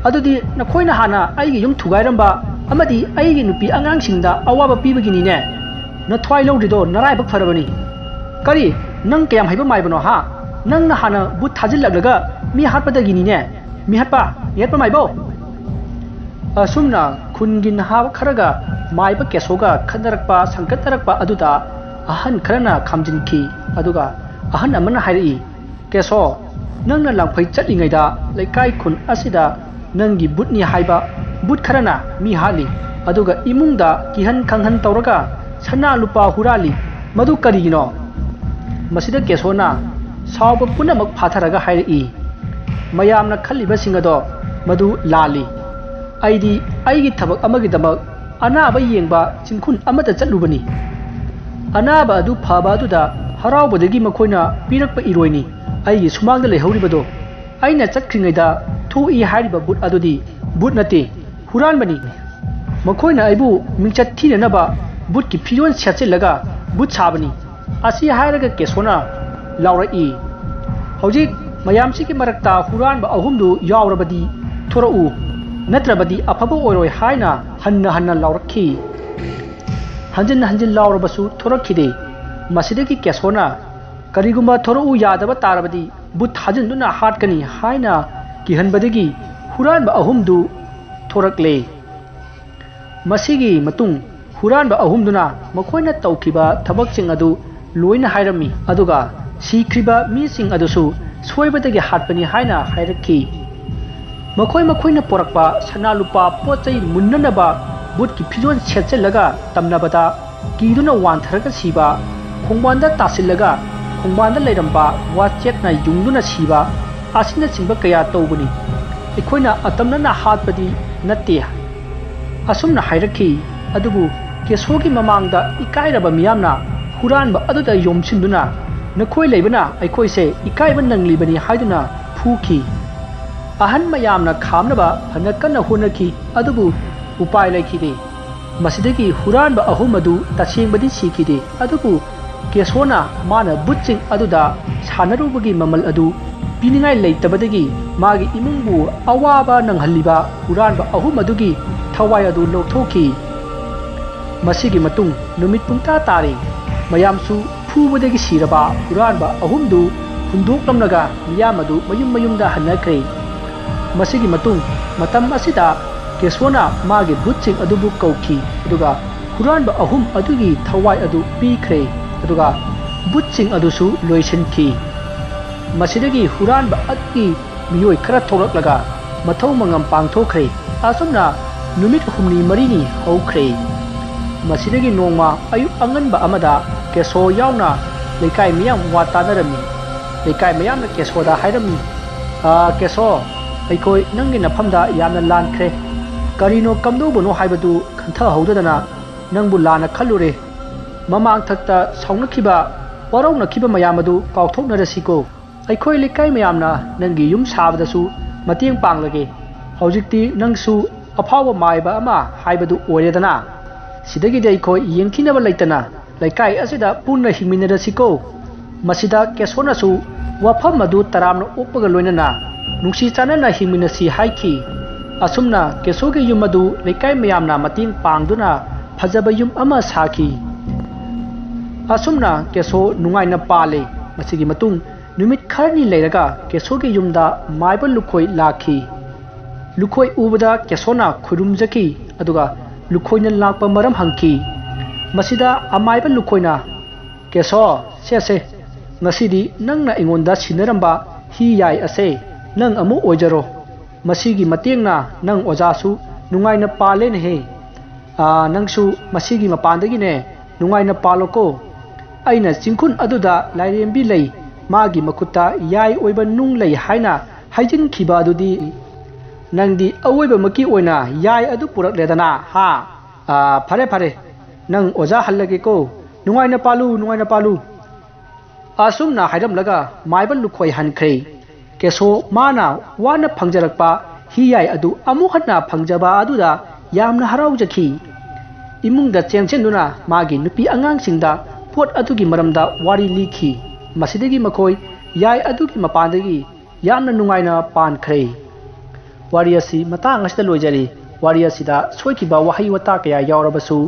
ꯑꯗꯨꯗꯤ ꯅꯈꯣꯏꯅ ꯍꯥꯟꯅ ꯑꯩꯒꯤ ꯌꯨꯝ ꯊꯨꯒꯥꯏꯔꯝꯕ ꯑꯃꯗꯤ ꯑꯩꯒꯤ ꯅꯨꯄꯤ ꯑꯉꯥꯡꯁꯤꯡꯗ ꯑꯋꯥꯕ ꯄꯤꯕꯒꯤꯅꯤꯅꯦ? ꯅꯊ꯭ꯋꯥꯏ ꯂꯧꯗ꯭ꯔꯤꯗꯣ ꯅꯔꯥꯏꯕꯛ ꯐꯔꯕꯅꯤ꯫ ꯀꯔꯤ? ꯅꯪ ꯀꯌꯥꯝ ꯍꯩꯕ ꯃꯥꯏꯕꯅꯣ ꯍꯥ? ꯅꯪꯅ ꯍꯥꯟꯅ ꯚꯨꯠ ꯊꯥꯖꯤꯜꯂꯛꯂꯒ ꯃꯤ ꯍꯥꯠꯄꯗꯒꯤꯅꯤꯅꯦ? ꯃꯤꯍꯠꯄ ꯃꯥꯏꯕꯣ." ꯑꯁꯨꯝꯅ khungin ha kharaga maiba kesoga khandarakpa sankattarakpa aduda ahan kharana khamjin ki aduga ahan amana hairi keso nangna langphai chatlingaida laikai khun asida nangi butni haiba but kharana mi hali aduga imungda kihan khanghan tawraga sana lupa hurali madu karigino masida kesona sawba punamak phatharaga hairi mayamna khalliba singado madu lali aidi aigi thabak amagi damak anaba yengba chinkhun amata chatlubani anaba adu phaba aduda haraubadagi makoina pirakpa iroini aigi sumangda lehoribado aina chatkringaida thui hariba but adudi but nate huranbani makoina aibu mingchat thinanaba but ki phiron setchilaga but sabani asi hairaga kesona laurai hojik mayamsi ki marakta huranba ahumdu yawrabadi thorau natrabadi afaba oiroi haina hanna laurakhi hanjin laurabasu thorakhide masidagi kesona karigumba thorau yadaba tarabadi but hajinduna hatkani haina kihanbadagi huranba ahumdu thorakle masigi matung huranba ahumduna makoina tawkiba thabakching adu loina hairami aduga sikriba mising adusu soibadagi hatpani haina hairakhi makoina porakpa sanalupa pochai munnanaba butki phijon setchelaga tamnabada kiduna wantharaga siba khongbanda tasillaga khongbanda leiramba wachetna yungduna siba asina chingba kaya tawbuni ekhoi atamna hatpadi natte asumna hairakhi adubu kesogi mamangda ikairaba miyamna huranba aduda yomsinduna nakhoi leibana aikhoi se ikaiba nanglibani haiduna phuki ahan mayamna khamnaba phana kanna honaki adubu upai laikhide masidagi huranba ahum adu tashengbadi sikide adubu kesona mana butching aduda sanarubagi mamal adu piningai leitabadagi magi imungbu awaba nanghalliba huranba ahum adugi thawai adu lothoki masigi matung numit pungta tari mayamsu phubadagi siraba huranba ahumdu hundoklamnaga miyamadu mayumda hanakre masigi matung matam asida kesona magi butching adubu kauki aduga huranba ahum adugi thawai adu pikre aduga butching adusu loisinki masidagi huranba adki miyoi khara thoraklaga mathau mangam pangthokre asumna numit humni marini hokre masidagi nongma ayu anganba amada keso yauna lekai miyam watanarami lekai miyamna kesoda hairami keso aikoi nangi nafamda yamna lankhre karino kamdobono haibadu khantha howdadana nangbu lana khallure mamang thakta saunakhiba waraunakhiba mayamadu kawthoknarasiko aikoi lekai mayamna nangi yum sabadasu mateng panglage hojikti nangsu afawa maiba ama haibadu oiredana sidagi dei khoi yengkinaba leitana laikai asida punna himinarasiko masida kesona su wafam madu taramna oppaga loinana nungsi chanana himinasi haiki asumna kesogi yum adu laikai mayamna mating pangduna phajaba yum ama saki asumna keso nungaina pale masigi matung numit kharni leiraga kesogi yumda maiba lukhoi lakhi lukhoi ubada kesona khurumjaki aduga lukhoina lakpa maram hangki masida amaiba lukhoina keso se ngasidi nangna ingonda sinaramba hi yai ase nang amu ojaro masigi matengna nang ojasu nungaina pale ne he nangsu masigi mapandagi ne nungaina paloko aina chingkhun aduda lairembi lei magi makuta yai oiba nung lei haina haijin khiba adudi nangdi awoiba maki oina yai adu purak ledana ha phare nang oja hallage ko nungaina palu asumna hairam laga maibal lukhoi hankhre keso mana wana phangjarakpa hi yai adu amuhatna phangjaba aduda yamna haraujaki imungda chengchenduna magi nupi angangsingda pot adugi maramda wari likhi masidagi makhoi yai adugi mapandagi yamna nungaina pankhre wari asi matang asida loijari wari asida soikiba wahai wata kaya yawrabasu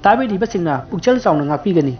tabidi basingna pukchal chauna ngapigani